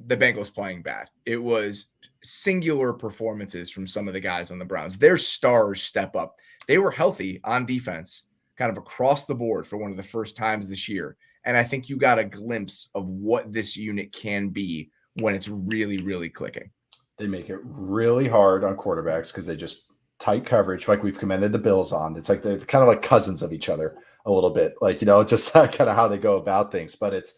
the Bengals playing bad. It was singular performances from some of the guys on the Browns. Their stars step up. They were healthy on defense, kind of across the board for one of the first times this year. And I think you got a glimpse of what this unit can be when it's really, really clicking. They make it really hard on quarterbacks because they just tight coverage, like we've commended the Bills on. It's like they're kind of like cousins of each other a little bit, like, just kind of how they go about things. But it's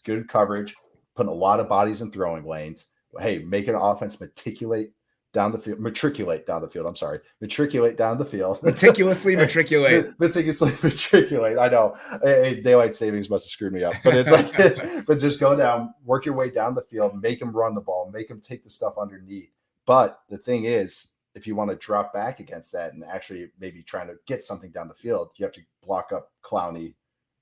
good coverage, putting a lot of bodies in throwing lanes. Hey, make an offense matriculate down the field. Matriculate down the field. Meticulously matriculate. Meticulously matriculate. I know. Hey, daylight savings must have screwed me up. But it's like, but just go down, work your way down the field, make them run the ball, make them take the stuff underneath. But the thing is, if you want to drop back against that and actually maybe trying to get something down the field, you have to block up Clowney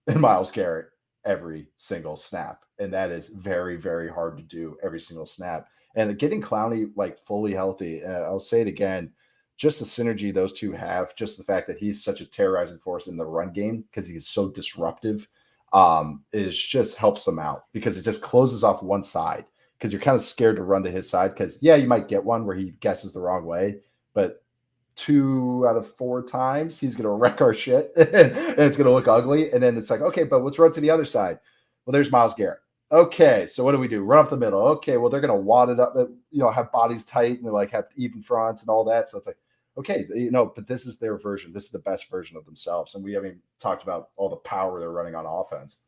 and Myles Garrett every single snap. And that is very, very hard to do every single snap. And getting Clowney like fully healthy, I'll say it again, just the synergy those two have, just the fact that he's such a terrorizing force in the run game because he's so disruptive, is just helps them out because it just closes off one side, because you're kind of scared to run to his side because, you might get one where he guesses the wrong way, but 2 out of 4 times he's going to wreck our shit and it's going to look ugly. And then it's like, okay, but let's run to the other side. Well, there's Myles Garrett. Okay, so what do we do? Run up the middle. Okay, well, they're going to wad it up, have bodies tight and they like have even fronts and all that. So it's like, okay, but this is their version. This is the best version of themselves. And we haven't talked about all the power they're running on offense.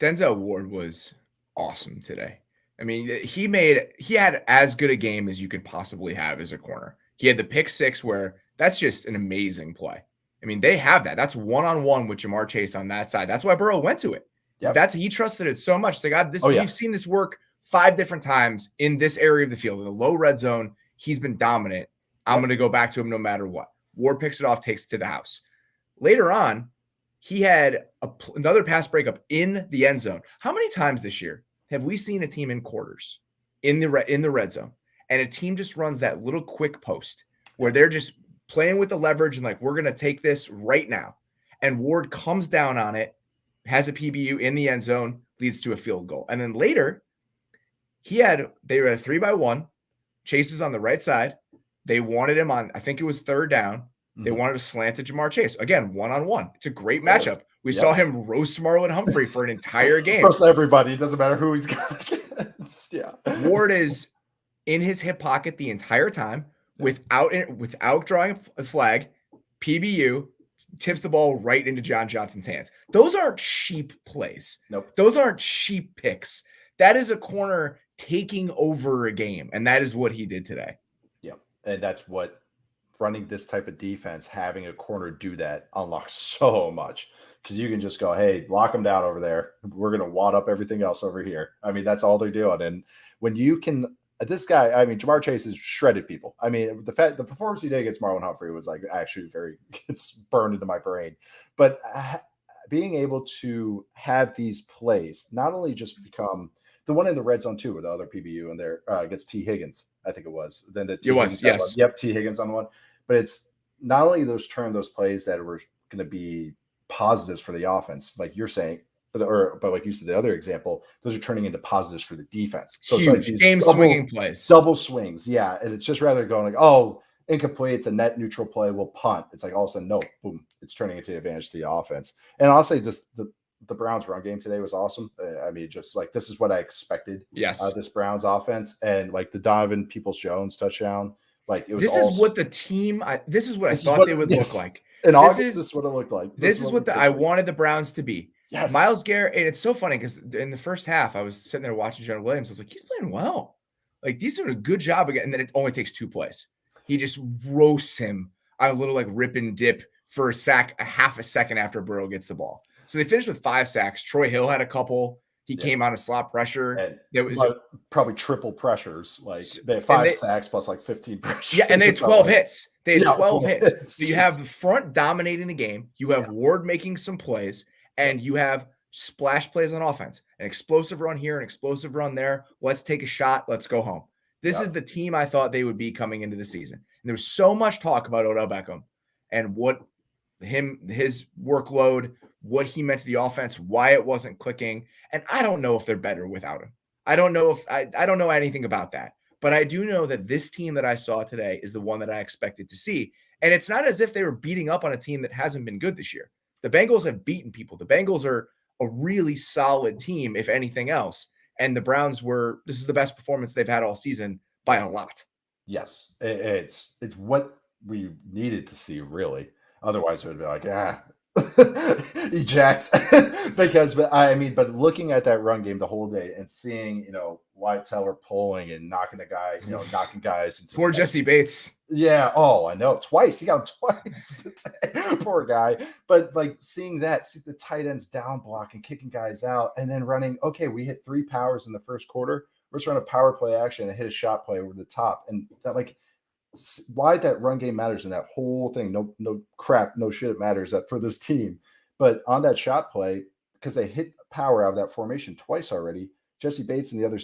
Denzel Ward was awesome today. I mean, he had as good a game as you could possibly have as a corner. He had the pick 6 where that's just an amazing play. I mean, they have that. That's one-on-one with Jamar Chase on that side. That's why Burrow went to it. Yep. He trusted it so much. It's like, we've seen this work 5 different times in this area of the field. In the low red zone, he's been dominant. I'm going to go back to him no matter what. Ward picks it off, takes it to the house. Later on, he had another pass breakup in the end zone. How many times this year have we seen a team in quarters in the red zone, and a team just runs that little quick post where they're just playing with the leverage and like, we're going to take this right now. And Ward comes down on it, has a PBU in the end zone, leads to a field goal. And then later, they were at a 3-by-1. Chase is on the right side. They wanted him on, I think it was 3rd down. They wanted to slant to Jamar Chase. Again, one-on-one. It's a great matchup. We saw him roast Marlon Humphrey for an entire game. Roast everybody. It doesn't matter who he's got against. Yeah. Ward is in his hip pocket the entire time without drawing a flag. PBU tips the ball right into John Johnson's hands. Those aren't cheap plays. Nope. Those aren't cheap picks. That is a corner taking over a game. And that is what he did today. Yep. And that's what running this type of defense, having a corner do that unlocks so much, because you can just go, hey, lock them down over there. We're going to wad up everything else over here. I mean, that's all they're doing. And when you can, this guy, I mean, Jamar Chase has shredded people. I mean, the performance he did against Marlon Humphrey was like actually it's burned into my brain. But being able to have these plays not only just become the one in the red zone too, with the other PBU and there against T. Higgins, I think it was. Then the T. Higgins, yes. Yep, T. Higgins on the one. But it's not only those plays that were going to be positives for the offense, like you're saying, but like you said, the other example, those are turning into positives for the defense. So huge, it's like game swinging plays, double swings, yeah. And it's just rather going like, oh, incomplete, it's a net neutral play, we'll punt. It's like all of a sudden, no, boom, it's turning into the advantage to the offense. And I'll say just the Browns run game today was awesome. I mean, just like this is what I expected. Yes, this Browns offense, and like the Donovan Peoples-Jones touchdown. Like it was. This is what the team. This is what I thought they would look like in August. This is what it looked like. This is what I wanted the Browns to be. Yes, Myles Garrett, and it's so funny because in the first half, I was sitting there watching Jonah Williams. I was like, he's playing well. Like he's doing a good job again. And then it only takes 2 plays. He just roasts him on a little like rip and dip for a sack, a half a second after Burrow gets the ball. So they finished with 5 sacks. Troy Hill had a couple. He came out of slot pressure. And there was probably triple pressures. Like they had 5 sacks plus like 15 pressures. Yeah, and they had 12 hits. They had 12 hits. So you have the front dominating the game. You have Ward making some plays, and you have splash plays on offense. An explosive run here, an explosive run there. Let's take a shot. Let's go home. This is the team I thought they would be coming into the season. And there was so much talk about Odell Beckham and what his workload, what he meant to the offense, why it wasn't clicking. And I don't know if they're better without him. I don't know if I don't know anything about that. But I do know that this team that I saw today is the one that I expected to see. And it's not as if they were beating up on a team that hasn't been good this year. The Bengals have beaten people. The Bengals are a really solid team, if anything else. And the Browns this is the best performance they've had all season by a lot. Yes. It's what we needed to see, really. Otherwise, it would be like, eject. But looking at that run game the whole day and seeing, White Teller pulling and knocking knocking guys into poor Jesse Bates. Yeah. Oh, I know. Twice. He got him twice today. Poor guy. But like seeing the tight ends down block and kicking guys out and then running, okay, we hit 3 powers in the first quarter. We're just running a power play action and hit a shot play over the top. And that why that run game matters in that whole thing. No crap, no shit. It matters that for this team. But on that shot play, because they hit power out of that formation twice already, Jesse Bates and the other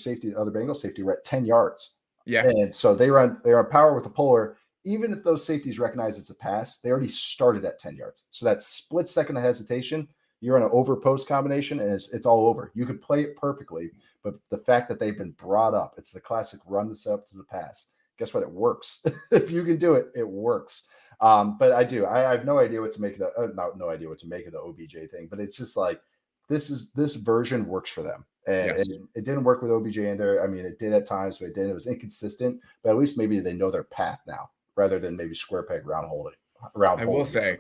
Bengals safety were at 10 yards. Yeah. And so they run power with the puller. Even if those safeties recognize it's a pass, they already started at 10 yards. So that split second of hesitation, you're in an over post combination and it's all over. You could play it perfectly, but the fact that they've been brought up, it's the classic run this up to the pass. Guess what? It works. If you can do it, it works. But I have no idea what to make of no idea what to make of the OBJ thing, but it's just like, this version works for them. And it didn't work with OBJ in there. I mean, it did at times, but it was inconsistent, but at least maybe they know their path now rather than maybe square peg round holding. I will say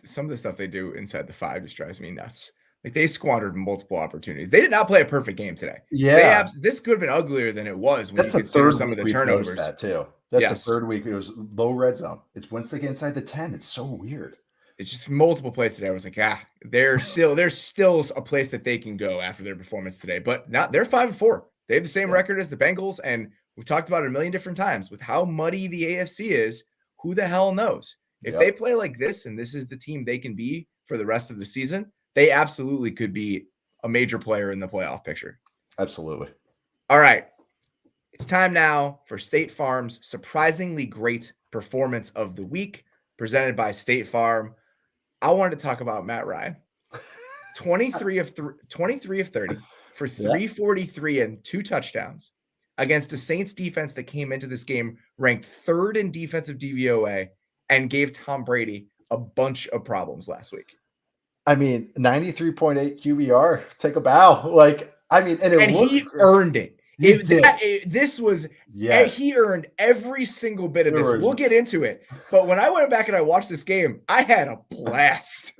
some of the stuff they do inside the 5 just drives me nuts. Like they squandered multiple opportunities. They did not play a perfect game today. Yeah, this could have been uglier than it was when you consider some of the turnovers. That too. That's the third week. It was low red zone. It's once they get inside the 10. It's so weird. It's just multiple plays today. I was like, there's still a place that they can go after their performance today. But they're 5-4. They have the same record as the Bengals, and we've talked about it a million different times. With how muddy the AFC is, who the hell knows? If they play like this, and this is the team they can be for the rest of the season, they absolutely could be a major player in the playoff picture. Absolutely. All right. It's time now for State Farm's surprisingly great performance of the week, presented by State Farm. I wanted to talk about Matt Ryan. 23 of 30 for 343 and 2 touchdowns against a Saints defense that came into this game ranked 3rd in defensive DVOA and gave Tom Brady a bunch of problems last week. I mean, 93.8 QBR. Take a bow. He earned it. This was he earned every single bit of this. We'll get into it. But when I went back and I watched this game, I had a blast.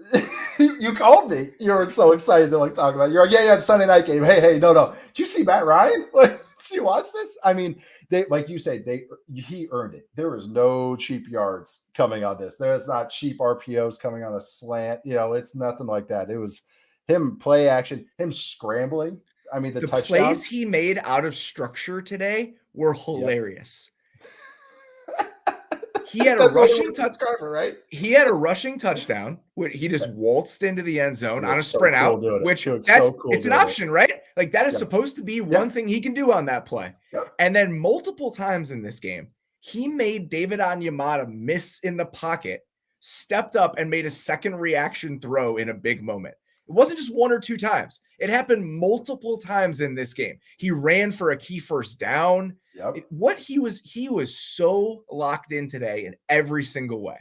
You called me. You were so excited to talk about it. You're like, yeah, it's Sunday night game. Hey, no. Did you see Matt Ryan? Did you watch this? I mean, they, like you said, he earned it. There was no cheap yards coming on this. There's not cheap RPOs coming on a slant. It's nothing like that. It was him play action, him scrambling. I mean, the touchdown. Plays he made out of structure today were hilarious. He had a rushing touchdown, right? He had a rushing touchdown. He just waltzed into the end zone on a sprint out, which it's an option, right? Like that is supposed to be one thing he can do on that play. And then multiple times in this game, he made David Onyemata miss in the pocket, stepped up and made a second reaction throw in a big moment. It wasn't just one or two times. It happened multiple times in this game. He ran for a key first down. He was so locked in today in every single way.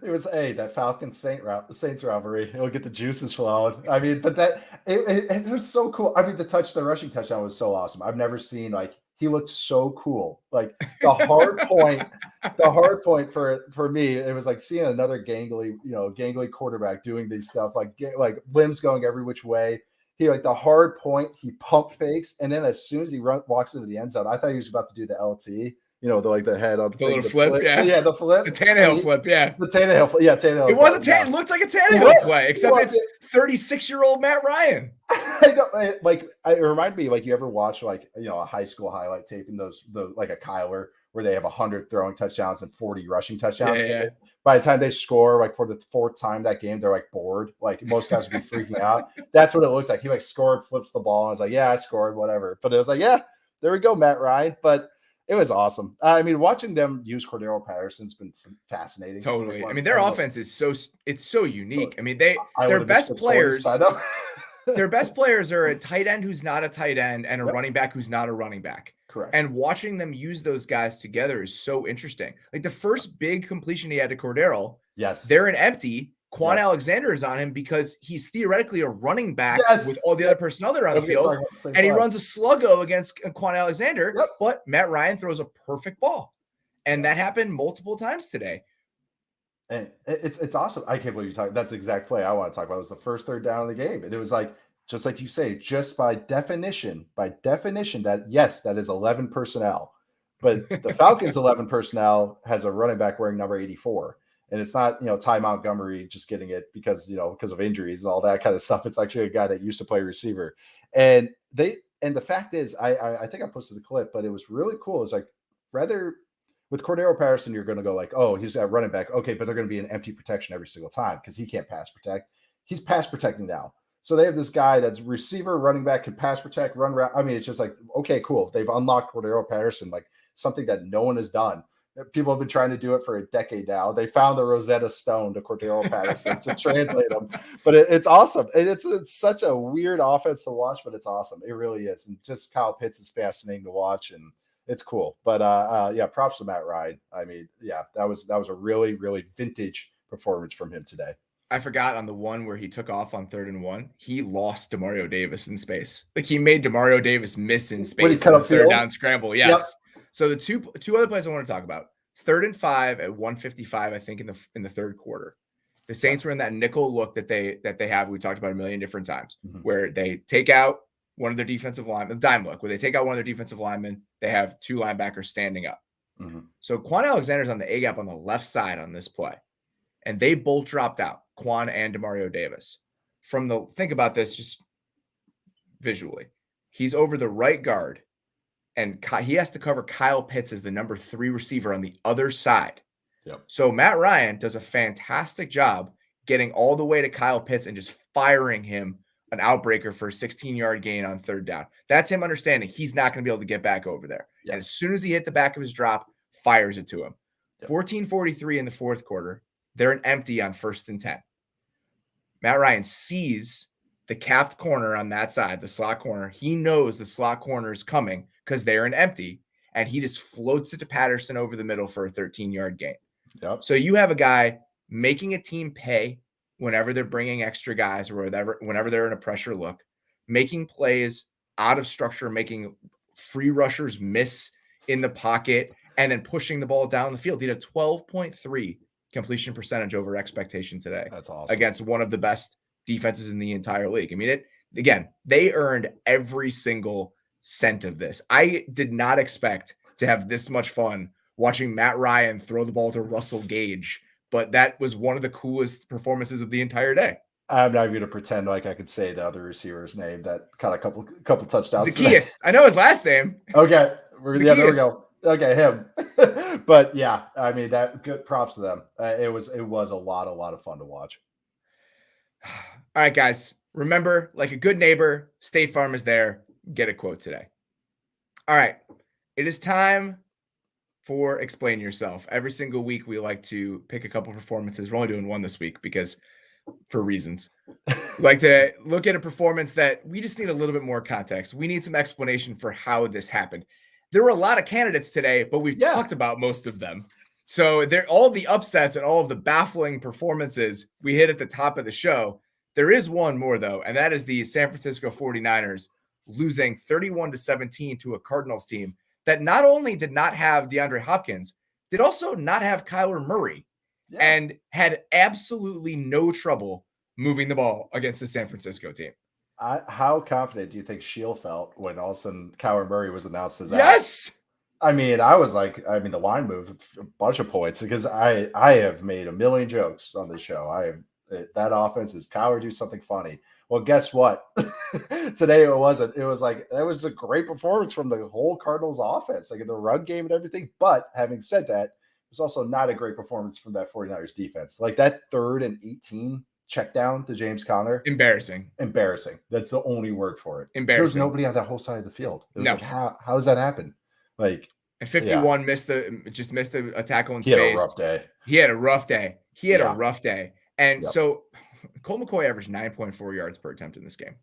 It was that Saints rivalry. It'll get the juices flowing. I mean, but it was so cool. I mean, the rushing touchdown was so awesome. I've never seen he looked so cool. Like the hard point for me, it was like seeing another gangly quarterback doing these stuff, like limbs going every which way. He the hard point, he pump fakes, and then as soon as he walks into the end zone, I thought he was about to do the LT. The head up, the little flip, the flip, the Tannehill flip, the Tannehill flip, Tannehill. It wasn't Tannehill. It looked like a Tannehill play, except it's 36-year-old Matt Ryan. I know, it reminded me you ever watch a high school highlight tape in those a Kyler where they have 100 throwing touchdowns and 40 rushing touchdowns. Yeah. By the time they score for the fourth time that game, they're bored. Most guys would be freaking out. That's what it looked like. He scored, flips the ball, and I was like, yeah, I scored, whatever. But it was there we go, Matt Ryan. But it was awesome. I mean, watching them use Cordero Patterson's been fascinating. Totally. I mean, their offense is so unique. I mean, their best players. Their best players are a tight end who's not a tight end and a running back who's not a running back. Correct. And watching them use those guys together is so interesting. The first big completion he had to Cordero. Yes. They're an empty. Quan Alexander is on him because he's theoretically a running back with all the other personnel that are on the field. And he runs a sluggo against Quan Alexander, but Matt Ryan throws a perfect ball. And that happened multiple times today. And it's awesome. I can't believe you talk. That's the exact play I want to talk about. It was the first third down of the game. And it was just like you say, just by definition, that is 11 personnel. But the Falcons' 11 personnel has a running back wearing number 84. And it's not, Ty Montgomery just getting it because of injuries and all that kind of stuff. It's actually a guy that used to play receiver. And the fact is, I think I posted the clip, but it was really cool. It's rather with Cordero Patterson, you're going to go oh, he's a running back. Okay, but they're going to be in empty protection every single time because he can't pass protect. He's pass protecting now. So they have this guy that's receiver, running back, can pass protect, run route. I mean, it's just okay, cool. They've unlocked Cordero Patterson, something that no one has done. People have been trying to do it for a decade now. They found the Rosetta Stone to Cordero Patterson to translate them. But it's awesome. And it's such a weird offense to watch, but it's awesome. It really is. And just Kyle Pitts is fascinating to watch, and it's cool. But props to Matt Ryan. I mean, that was a really, really vintage performance from him today. I forgot on the one where he took off on 3rd and 1, he lost Demario Davis in space. He made Demario Davis miss in space on the third down scramble. Yes. Yep. So the two other plays I want to talk about: 3rd and 5 at 1:55, I think in the third quarter. The Saints were in that nickel look that they have. We talked about a million different times, where they take out one of their defensive linemen, the dime look, where they take out one of their defensive linemen. They have two linebackers standing up. So Quan Alexander's on the A gap on the left side on this play, and they both dropped out, Quan and Demario Davis. Think about this just visually. He's over the right guard, and he has to cover Kyle Pitts as the number 3 receiver on the other side. Yep. So Matt Ryan does a fantastic job getting all the way to Kyle Pitts and just firing him an outbreaker for a 16-yard gain on 3rd down. That's him understanding he's not going to be able to get back over there. Yep. And as soon as he hit the back of his drop, fires it to him. 14:43 in the fourth quarter. They're an empty on 1st and 10. Matt Ryan sees the capped corner on that side, the slot corner. He knows the slot corner is coming because they're an empty, and he just floats it to Patterson over the middle for a 13-yard gain. Yep. So you have a guy making a team pay whenever they're bringing extra guys or whenever they're in a pressure look, making plays out of structure, making free rushers miss in the pocket and then pushing the ball down the field. He had a 12.3 completion percentage over expectation today. That's awesome. Against one of the best defenses in the entire league. I mean, they earned every single cent of this. I did not expect to have this much fun watching Matt Ryan throw the ball to Russell Gage, but that was one of the coolest performances of the entire day. I'm not even going to pretend like I could say the other receiver's name that caught a couple touchdowns. Zacchaeus. I know his last name. Okay. Yeah, there we go. Okay, him. But yeah, I mean, that good props to them. It was a lot of fun to watch. All right, guys. Remember, like a good neighbor, State Farm is there. Get a quote today. All right. It is time for Explain Yourself. Every single week, we like to pick a couple performances. We're only doing one this week because for reasons. We like to look at a performance that we just need a little bit more context. We need some explanation for how this happened. There were a lot of candidates today, but we've talked about most of them. So all the upsets and all of the baffling performances we hit at the top of the show. There is one more, though, and that is the San Francisco 49ers losing 31-17 to a Cardinals team that not only did not have DeAndre Hopkins, did also not have Kyler Murray and had absolutely no trouble moving the ball against the San Francisco team. How confident do you think Shield felt when all of a sudden Kyler Murray was announced as out? Yes! I mean, the line moved a bunch of points because I have made a million jokes on the show. That offense is Kyler do something funny. Well, guess what? Today it wasn't. It was like, that was a great performance from the whole Cardinals offense, like in the run game and everything. But having said that, it was also not a great performance from that 49ers defense. Like that 3rd and 18 check down to James Conner. Embarrassing. That's the only word for it. Embarrassing. There was nobody on that whole side of the field. It was like, how does that happen? Like, and 51 missed a tackle in space. He had a rough day. He had a rough day. And so Colt McCoy averaged 9.4 yards per attempt in this game.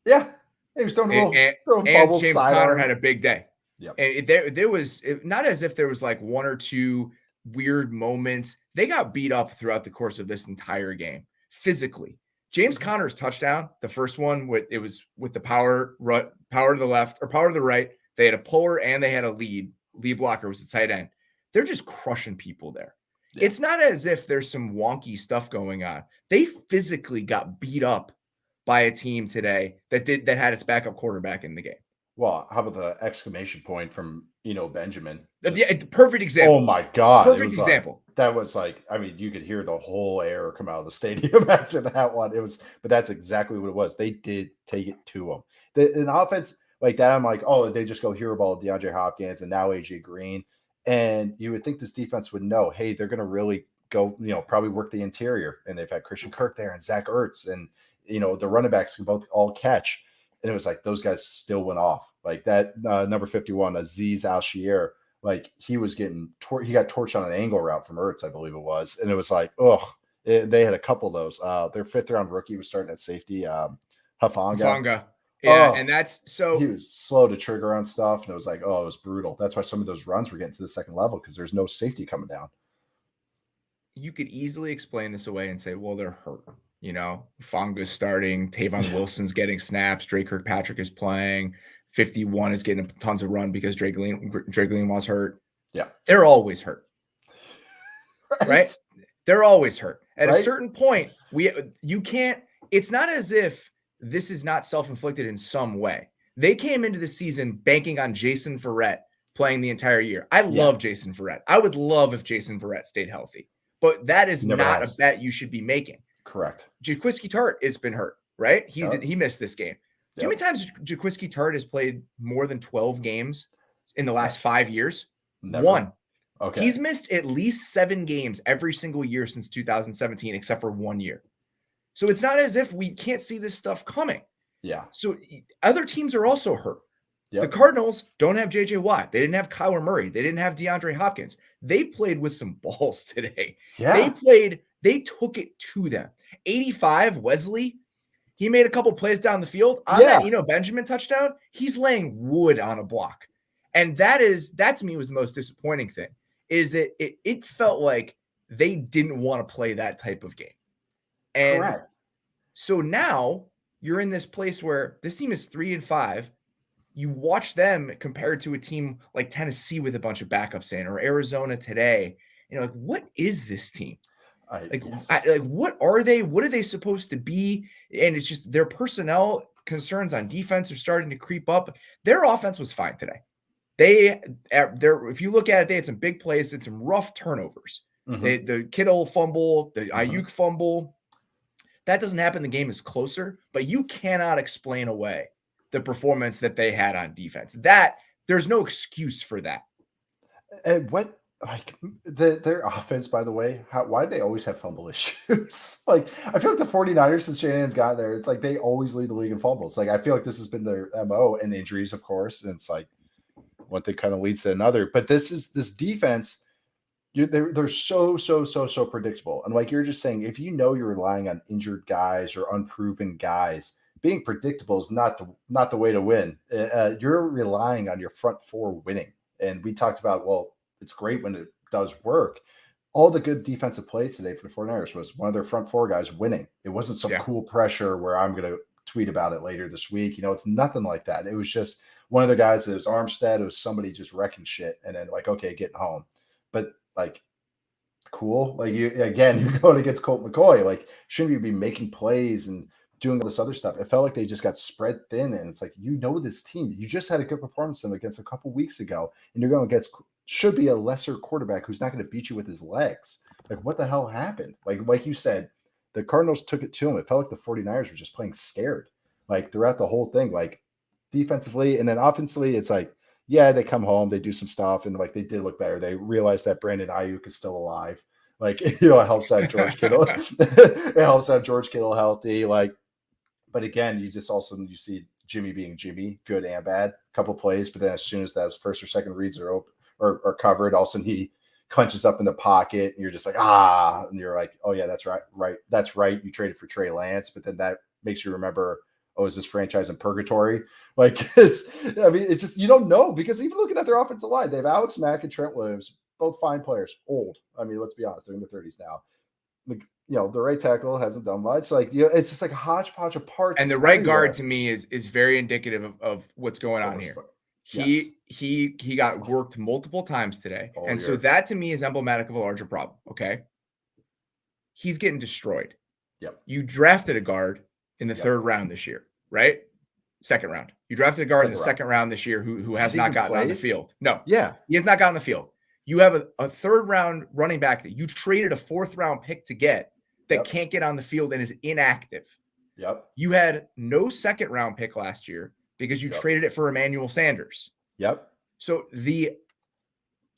Yeah. He was throwing bubbles. James Conner had a big day. Yep. And there was not as if there was like one or two weird moments. They got beat up throughout the course of this entire game physically. James Conner's touchdown, the first one, with the power to the left or power to the right. They had a puller and they had a lead blocker was the tight end. They're just crushing people there. Yeah. It's not as if there's some wonky stuff going on. They physically got beat up by a team today that had its backup quarterback in the game. Well, how about the exclamation point from Benjamin? Perfect example. Oh my God. Perfect example. That was like, I mean, you could hear the whole air come out of the stadium after that one. But that's exactly what it was. They did take it to them. An offense like that, I'm like, oh, they just go hero ball DeAndre Hopkins and now AJ Green. And you would think this defense would know, hey, they're going to really go, probably work the interior. And they've had Christian Kirk there and Zach Ertz. And, the running backs can both all catch. And it was like those guys still went off. Like that number 51, Aziz Al-Shir, like he was getting he got torched on an angle route from Ertz, I believe it was. And it was like, they had a couple of those. Their 5th round rookie was starting at safety, Hufanga. Yeah, and that's so he was slow to trigger on stuff, and it was like, it was brutal. That's why some of those runs were getting to the second level because there's no safety coming down. You could easily explain this away and say, well, they're hurt. Fonga's starting, Tavon Wilson's getting snaps, Drake Kirkpatrick is playing, 51 is getting tons of run because Drake Green was hurt. Yeah. They're always hurt. Right? They're always hurt. At a certain point, it's not as if this is not self-inflicted in some way. They came into the season banking on Jason Verrett playing the entire year. I love Jason Verrett. I would love if Jason Verrett stayed healthy, but that is not a bet you should be making. Correct. Jaquiski Tartt has been hurt, right? He missed this game. Do you know how many times Jaquiski Tartt has played more than 12 games in the last 5 years? Never. 1. Okay. He's missed at least 7 games every single year since 2017, except for 1 year. So it's not as if we can't see this stuff coming. Yeah. So other teams are also hurt. Yep. The Cardinals don't have J.J. Watt. They didn't have Kyler Murray. They didn't have DeAndre Hopkins. They played with some balls today. Yeah. They took it to them. 85, Wesley, he made a couple plays down the field. On that Benjamin touchdown, he's laying wood on a block. And that to me was the most disappointing thing, is that it felt like they didn't want to play that type of game. And correct. So now you're in this place where this team is 3-5. you watch them compared to a team like Tennessee with a bunch of backups in, or Arizona today. You know, like, what is this team? What are they? What are they supposed to be? And it's just their personnel concerns on defense are starting to creep up. Their offense was fine today. If you look at it, they had some big plays and some rough turnovers. The Kittle fumble, the Ayuk fumble, that doesn't happen. The game is closer, but you cannot explain away the performance that they had on defense. That there's no excuse for that. And what, like, their offense, by the way, why do they always have fumble issues? Like, I feel like the 49ers, since Shanahan's got there, it's like they always lead the league in fumbles. Like, I feel like this has been their MO, and injuries, of course. And it's like one thing kind of leads to another. But this defense, they're so predictable. And like you're just saying, if you know you're relying on injured guys or unproven guys, being predictable is not the way to win. You're relying on your front four winning. And we talked about, well, it's great when it does work. All the good defensive plays today for the 49ers was one of their front four guys winning. It wasn't some cool pressure where I'm going to tweet about it later this week. You know, it's nothing like that. It was just one of the guys, it was Armstead, it was somebody just wrecking shit. And then like, okay, getting home. But like, cool. Like you're going against Colt McCoy. Like, shouldn't you be making plays and doing all this other stuff? It felt like they just got spread thin. And it's like, you know, this team, you just had a good performance against a couple weeks ago, and you're going against should be a lesser quarterback who's not going to beat you with his legs. Like, what the hell happened? Like you said, the Cardinals took it to him. It felt like the 49ers were just playing scared, like throughout the whole thing, like defensively. And then offensively, it's like, yeah, they come home, they do some stuff, and like they did look better. They realized that Brandon Ayuk is still alive. Like, you know, it helps out George Kittle. It helps out George Kittle healthy. Like, but again, you see Jimmy being Jimmy, good and bad. A couple plays, but then as soon as those first or second reads are open or covered, all of a sudden he clenches up in the pocket, and you're just like, and you're like, oh yeah, that's right. That's right. You traded for Trey Lance, but then that makes you remember, oh, is this franchise in purgatory? Like, it's just, you don't know, because even looking at their offensive line, they have Alex Mack and Trent Williams, both fine players, old. I mean, let's be honest, they're in the 30s now. Like, you know, the right tackle hasn't done much. Like, you know, it's just like a hodgepodge of parts. And the right guard to me is very indicative of what's going on here. He got worked multiple times today. So that to me is emblematic of a larger problem. Okay. He's getting destroyed. Yep. You drafted a guard in the third round this year, right? Second round. You drafted a guard in the second round this year who has not gotten on the field. No. Yeah. He has not gotten on the field. You have a third round running back that you traded a fourth round pick to get that can't get on the field and is inactive. Yep. You had no second round pick last year because you traded it for Emmanuel Sanders. Yep. So the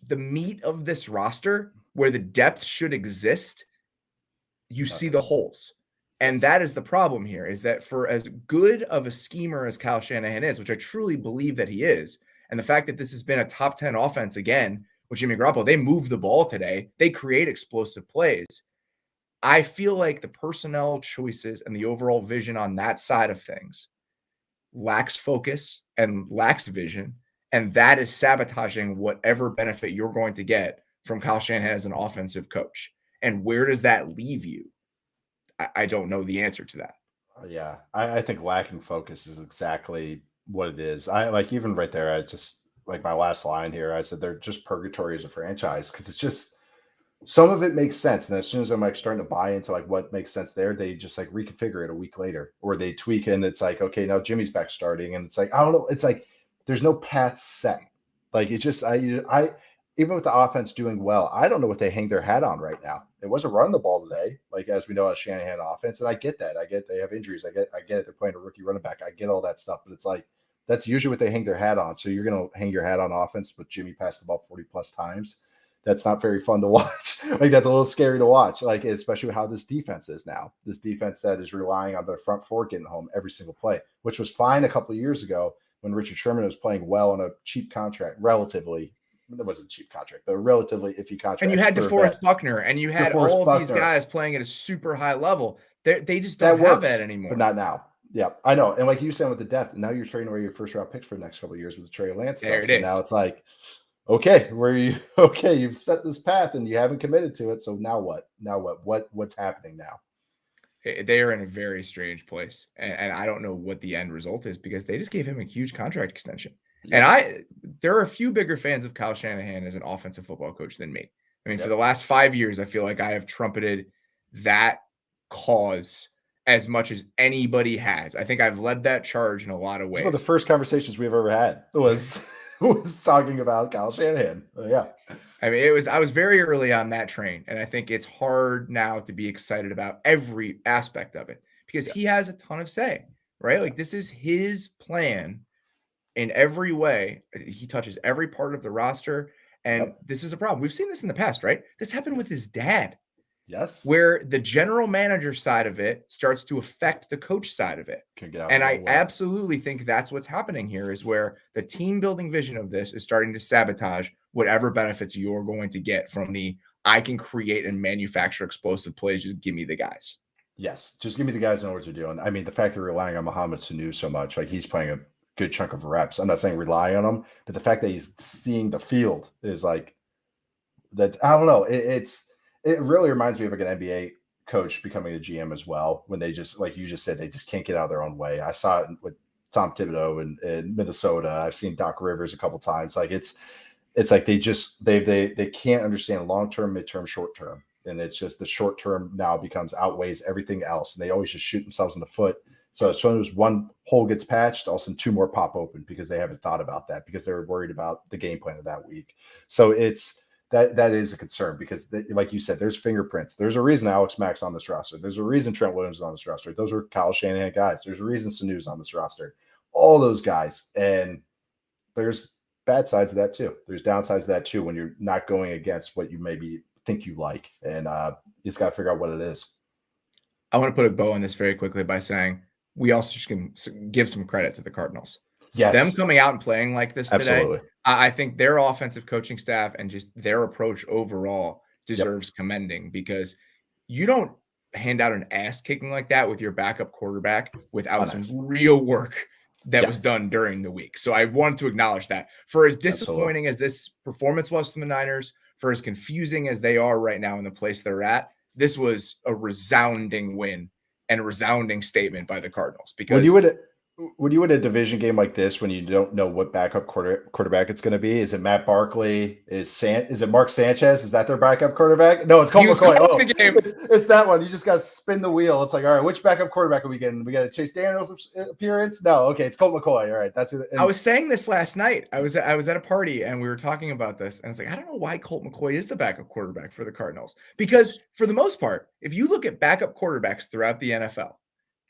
meat of this roster, where the depth should exist, you see the holes. And that is the problem here, is that for as good of a schemer as Kyle Shanahan is, which I truly believe that he is, and the fact that this has been a top 10 offense again with Jimmy Garoppolo, they move the ball today, they create explosive plays. I feel like the personnel choices and the overall vision on that side of things lacks focus and lacks vision, and that is sabotaging whatever benefit you're going to get from Kyle Shanahan as an offensive coach. And where does that leave you? I don't know the answer to that. Yeah, I think lacking focus is exactly what it is. I like, even right there, I just like my last line here, I said they're just purgatory as a franchise, because it's just, some of it makes sense. And as soon as I'm like starting to buy into like what makes sense there, they just like reconfigure it a week later, or they tweak it, and it's like, okay, now Jimmy's back starting. And it's like, I don't know. It's like, there's no path set. Like, it just, I even with the offense doing well, I don't know what they hang their hat on right now. It wasn't running the ball today, like, as we know, as Shanahan offense. And I get that. I get they have injuries. I get it. They're playing a rookie running back. I get all that stuff. But it's like, that's usually what they hang their hat on. So you're going to hang your hat on offense with Jimmy passed the ball 40 plus times. That's not very fun to watch. Like, that's a little scary to watch, like, especially how this defense is now. This defense that is relying on their front four getting home every single play, which was fine a couple of years ago when Richard Sherman was playing well on a cheap contract, relatively. That wasn't a cheap contract, but a relatively iffy contract. And you had DeForest Buckner, and you had all of these guys playing at a super high level. They just don't have that anymore. But not now. Yeah, I know. And like you said with the depth, and now you're trading away your first round picks for the next couple of years with the Trey Lance stuff. So now it's like, okay, you've set this path and you haven't committed to it. So now what? What's happening now? They are in a very strange place. And I don't know what the end result is because they just gave him a huge contract extension. Yeah. And there are a few bigger fans of Kyle Shanahan as an offensive football coach than me. I mean, for the last 5 years, I feel like I have trumpeted that cause as much as anybody has. I think I've led that charge in a lot of ways. One of the first conversations we've ever had was talking about Kyle Shanahan. Yeah. I mean, I was very early on that train, and I think it's hard now to be excited about every aspect of it because he has a ton of say, right? Like, this is his plan in every way. He touches every part of the roster, and this is a problem. We've seen this in the past, right? This happened with his dad. Yes. Where the general manager side of it starts to affect the coach side of it. And I absolutely think that's what's happening here is where the team building vision of this is starting to sabotage whatever benefits you're going to get from I can create and manufacture explosive plays. Just give me the guys. Yes. Just give me the guys that know what they're doing. I mean, the fact that we're relying on Mohamed Sanu so much, like he's playing a good chunk of reps. I'm not saying rely on him, but the fact that he's seeing the field is like that. I don't know. It really reminds me of like an NBA coach becoming a GM as well, when they just, like you just said, they just can't get out of their own way. I saw it with Tom Thibodeau in Minnesota. I've seen Doc Rivers a couple of times. Like it's like they can't understand long-term, midterm, short-term. And it's just the short-term now outweighs everything else. And they always just shoot themselves in the foot. So as soon as one hole gets patched, all of a sudden 2 more pop open because they haven't thought about that, because they were worried about the game plan of that week. So that is a concern because, like you said, there's fingerprints. There's a reason Alex Mack's on this roster. There's a reason Trent Williams is on this roster. Those are Kyle Shanahan guys. There's a reason Sanu's on this roster. All those guys. And there's bad sides of that too. There's downsides of that too when you're not going against what you maybe think you like. And you just got to figure out what it is. I want to put a bow on this very quickly by saying we also just can give some credit to the Cardinals. Yes. Them coming out and playing like this today. Absolutely. I think their offensive coaching staff and just their approach overall deserves commending, because you don't hand out an ass kicking like that with your backup quarterback without some real work that was done during the week. So I wanted to acknowledge that. For as disappointing as this performance was from the Niners, for as confusing as they are right now in the place they're at, this was a resounding win and a resounding statement by the Cardinals. Because when you win a division game like this, when you don't know what backup quarterback it's going to be, is it Matt Barkley? Is it Mark Sanchez? Is that their backup quarterback? No, it's Colt McCoy. It's that one. You just got to spin the wheel. It's like, all right, which backup quarterback are we getting? We got a Chase Daniels appearance? No, okay, it's Colt McCoy. All right, that's it. I was saying this last night. I was at a party and we were talking about this, and it's like, I don't know why Colt McCoy is the backup quarterback for the Cardinals, because for the most part, if you look at backup quarterbacks throughout the NFL,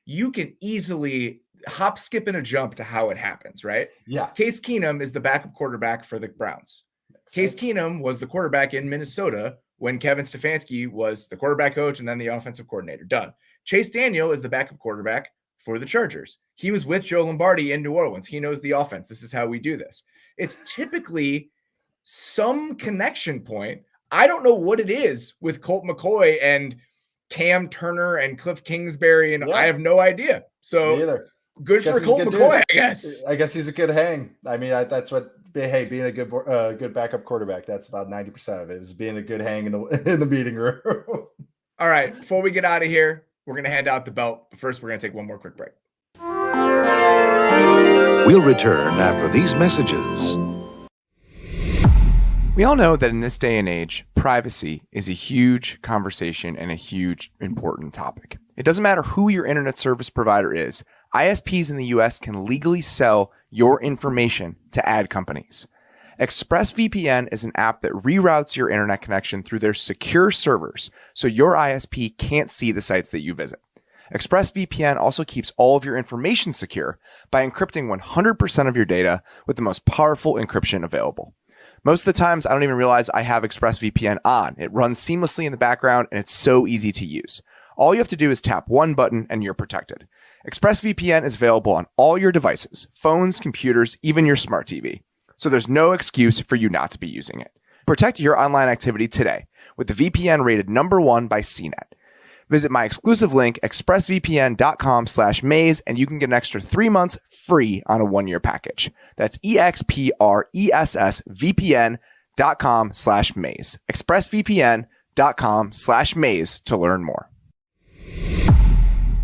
you can easily hop, skip, and a jump to how it happens, right? Yeah. Case Keenum is the backup quarterback for the Browns. Case Keenum was the quarterback in Minnesota when Kevin Stefanski was the quarterback coach and then the offensive coordinator. Done. Chase Daniel is the backup quarterback for the Chargers. He was with Joe Lombardi in New Orleans. He knows the offense. This is how we do this. It's typically some connection point. I don't know what it is with Colt McCoy and Cam Turner and Cliff Kingsbury, and I have no idea. So good for Colt McCoy, I guess. I guess he's a good hang. I mean, that's what. Hey, being a good backup quarterback, that's about 90% of it, is being a good hang in the meeting room. All right, before we get out of here, we're going to hand out the belt. But first, we're going to take one more quick break. We'll return after these messages. We all know that in this day and age, privacy is a huge conversation and a huge important topic. It doesn't matter who your internet service provider is. ISPs in the US can legally sell your information to ad companies. ExpressVPN is an app that reroutes your internet connection through their secure servers, so your ISP can't see the sites that you visit. ExpressVPN also keeps all of your information secure by encrypting 100% of your data with the most powerful encryption available. Most of the times, I don't even realize I have ExpressVPN on. It runs seamlessly in the background, and it's so easy to use. All you have to do is tap one button, and you're protected. ExpressVPN is available on all your devices, phones, computers, even your smart TV. So there's no excuse for you not to be using it. Protect your online activity today with the VPN rated #1 by CNET. Visit my exclusive link, expressvpn.com/maze, and you can get an extra 3 months free on a 1-year package. That's expressvpn.com/maze. expressvpn.com/maze to learn more.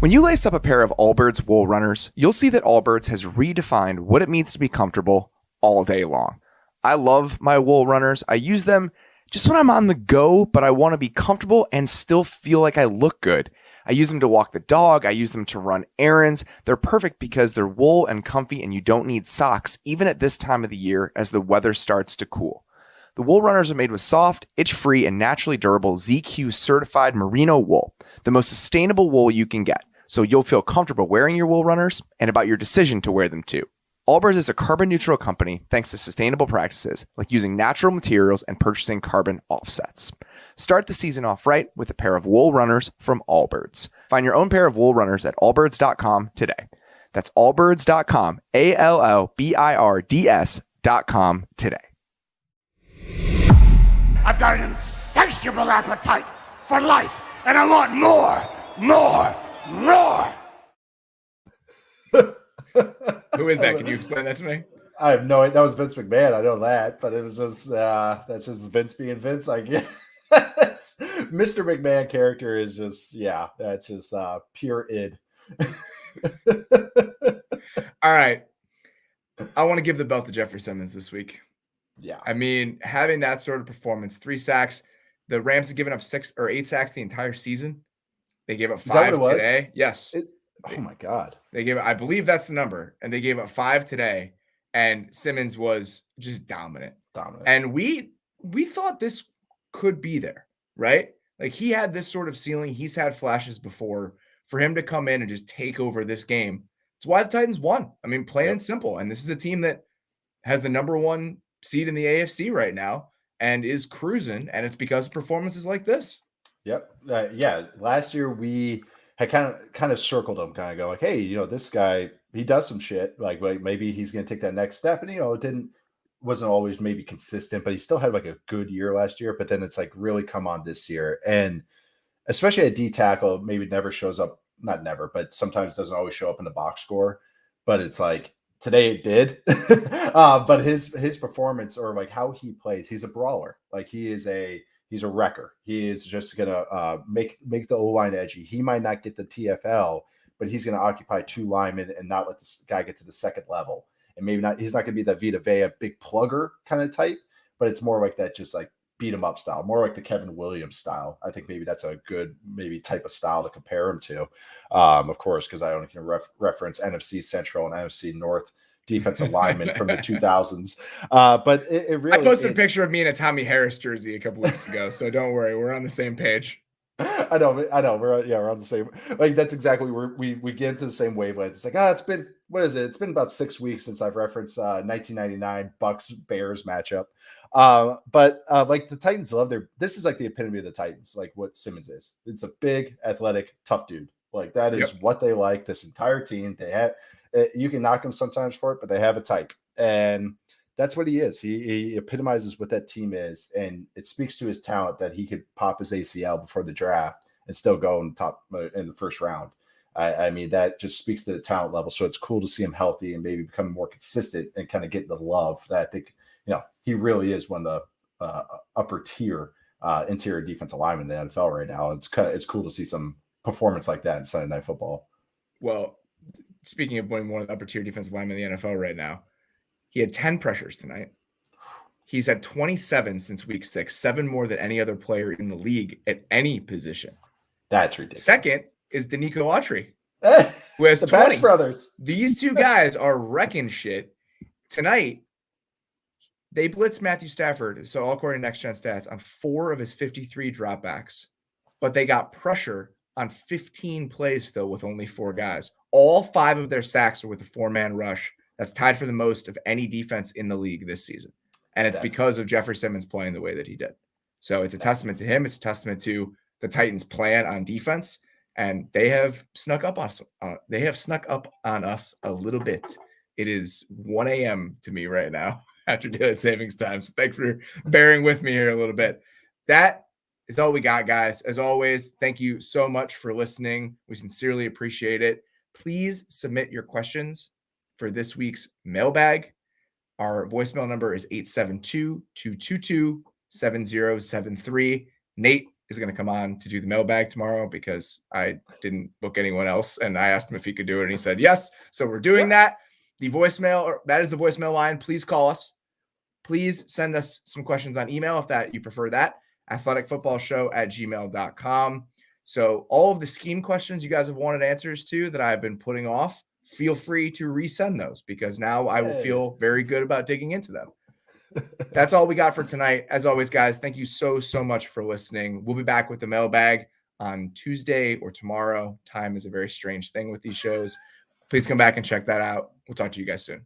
When you lace up a pair of Allbirds wool runners, you'll see that Allbirds has redefined what it means to be comfortable all day long. I love my wool runners. I use them just when I'm on the go, but I want to be comfortable and still feel like I look good. I use them to walk the dog. I use them to run errands. They're perfect because they're wool and comfy, and you don't need socks, even at this time of the year as the weather starts to cool. The wool runners are made with soft, itch-free, and naturally durable ZQ certified merino wool, the most sustainable wool you can get, so you'll feel comfortable wearing your wool runners and about your decision to wear them too. Allbirds is a carbon neutral company thanks to sustainable practices like using natural materials and purchasing carbon offsets. Start the season off right with a pair of wool runners from Allbirds. Find your own pair of wool runners at allbirds.com today. That's allbirds.com, ALLBIRDS.com today. I've got an insatiable appetite for life, and I want more. Who is that? Can you explain that to me? I have no idea. That was Vince McMahon. I know that, but it was just that's just Vince being Vince. I guess Mr. McMahon character is just that's just pure id. All right, I want to give the belt to Jeffrey Simmons this week. Yeah, I mean, having that sort of performance, 3 sacks. The Rams have given up 6 or 8 sacks the entire season. They gave up 5 today. Yes. Oh my God. They gave, I believe that's the number, and they gave up 5 today. And Simmons was just dominant. And we thought this could be there, right? Like, he had this sort of ceiling. He's had flashes before. For him to come in and just take over this game, it's why the Titans won. I mean, plain and simple. And this is a team that has the number 1 seed in the AFC right now and is cruising, and it's because of performances like this. Yep. Last year we had kind of circled him, kind of go like, hey, this guy, he does some shit. Like maybe he's going to take that next step. And, it wasn't always maybe consistent, but he still had like a good year last year. But then it's like really come on this year. And especially at D tackle, maybe never shows up, not never, but sometimes doesn't always show up in the box score. But it's like today it did. But his performance, or like how he plays, he's a brawler. Like he's a wrecker. He is just gonna make the O-line edgy. He might not get the TFL, but he's gonna occupy 2 linemen and not let this guy get to the second level. And maybe not, he's not gonna be that Vita Vea big plugger kind of type, but it's more like that, just like beat him up style, more like the Kevin Williams style. I think maybe that's a good type of style to compare him to. Of course, because I only can reference NFC Central and NFC North defensive lineman from the 2000s. But it really, I posted a picture of me in a Tommy Harris jersey a couple weeks ago, so don't worry, we're on the same page. I know. We're on the same. Like that's exactly where we get into the same wavelength. It's like, it's been, what is it? It's been about 6 weeks since I've referenced 1999 Bucks Bears matchup. But like the Titans this is like the epitome of the Titans, like what Simmons is. It's a big, athletic, tough dude. Like that is what they like. This entire team, they have. You can knock them sometimes for it, but they have a type, and that's what he is. He epitomizes what that team is, and it speaks to his talent that he could pop his ACL before the draft and still go in the first round. I mean, that just speaks to the talent level. So it's cool to see him healthy and maybe become more consistent and kind of get the love that I think he really is one of the upper tier interior defensive linemen in the NFL right now. It's cool to see some performance like that in Sunday Night Football. Well, speaking of one of the upper tier defensive linemen in the NFL right now, he had 10 pressures tonight. He's had 27 since week 6, 7 more than any other player in the league at any position. That's ridiculous. Second is Danico Autry, who has the 20. Bash brothers. These 2 guys are wrecking shit. Tonight, they blitzed Matthew Stafford, so all according to Next Gen Stats, on 4 of his 53 dropbacks, but they got pressure on 15 plays still with only 4 guys. All 5 of their sacks are with a 4-man rush. That's tied for the most of any defense in the league this season. And it's because of Jeffrey Simmons playing the way that he did. So it's a testament to him. It's a testament to the Titans' plan on defense. And they have snuck up on us. On us a little bit. It is 1 a.m. to me right now after daylight savings time. So thanks for bearing with me here a little bit. That is all we got, guys. As always, thank you so much for listening. We sincerely appreciate it. Please submit your questions for this week's mailbag. Our voicemail number is 872-222-7073. Nate is going to come on to do the mailbag tomorrow because I didn't book anyone else. And I asked him if he could do it. And he said, yes. So we're doing that. The voicemail, that is the voicemail line. Please call us. Please send us some questions on email if that you prefer that. athleticfootballshow@gmail.com. So all of the scheme questions you guys have wanted answers to that I've been putting off, feel free to resend those because now I will feel very good about digging into them. That's all we got for tonight. As always, guys, thank you so much for listening. We'll be back with the mailbag on Tuesday or tomorrow. Time is a very strange thing with these shows. Please come back and check that out. We'll talk to you guys soon.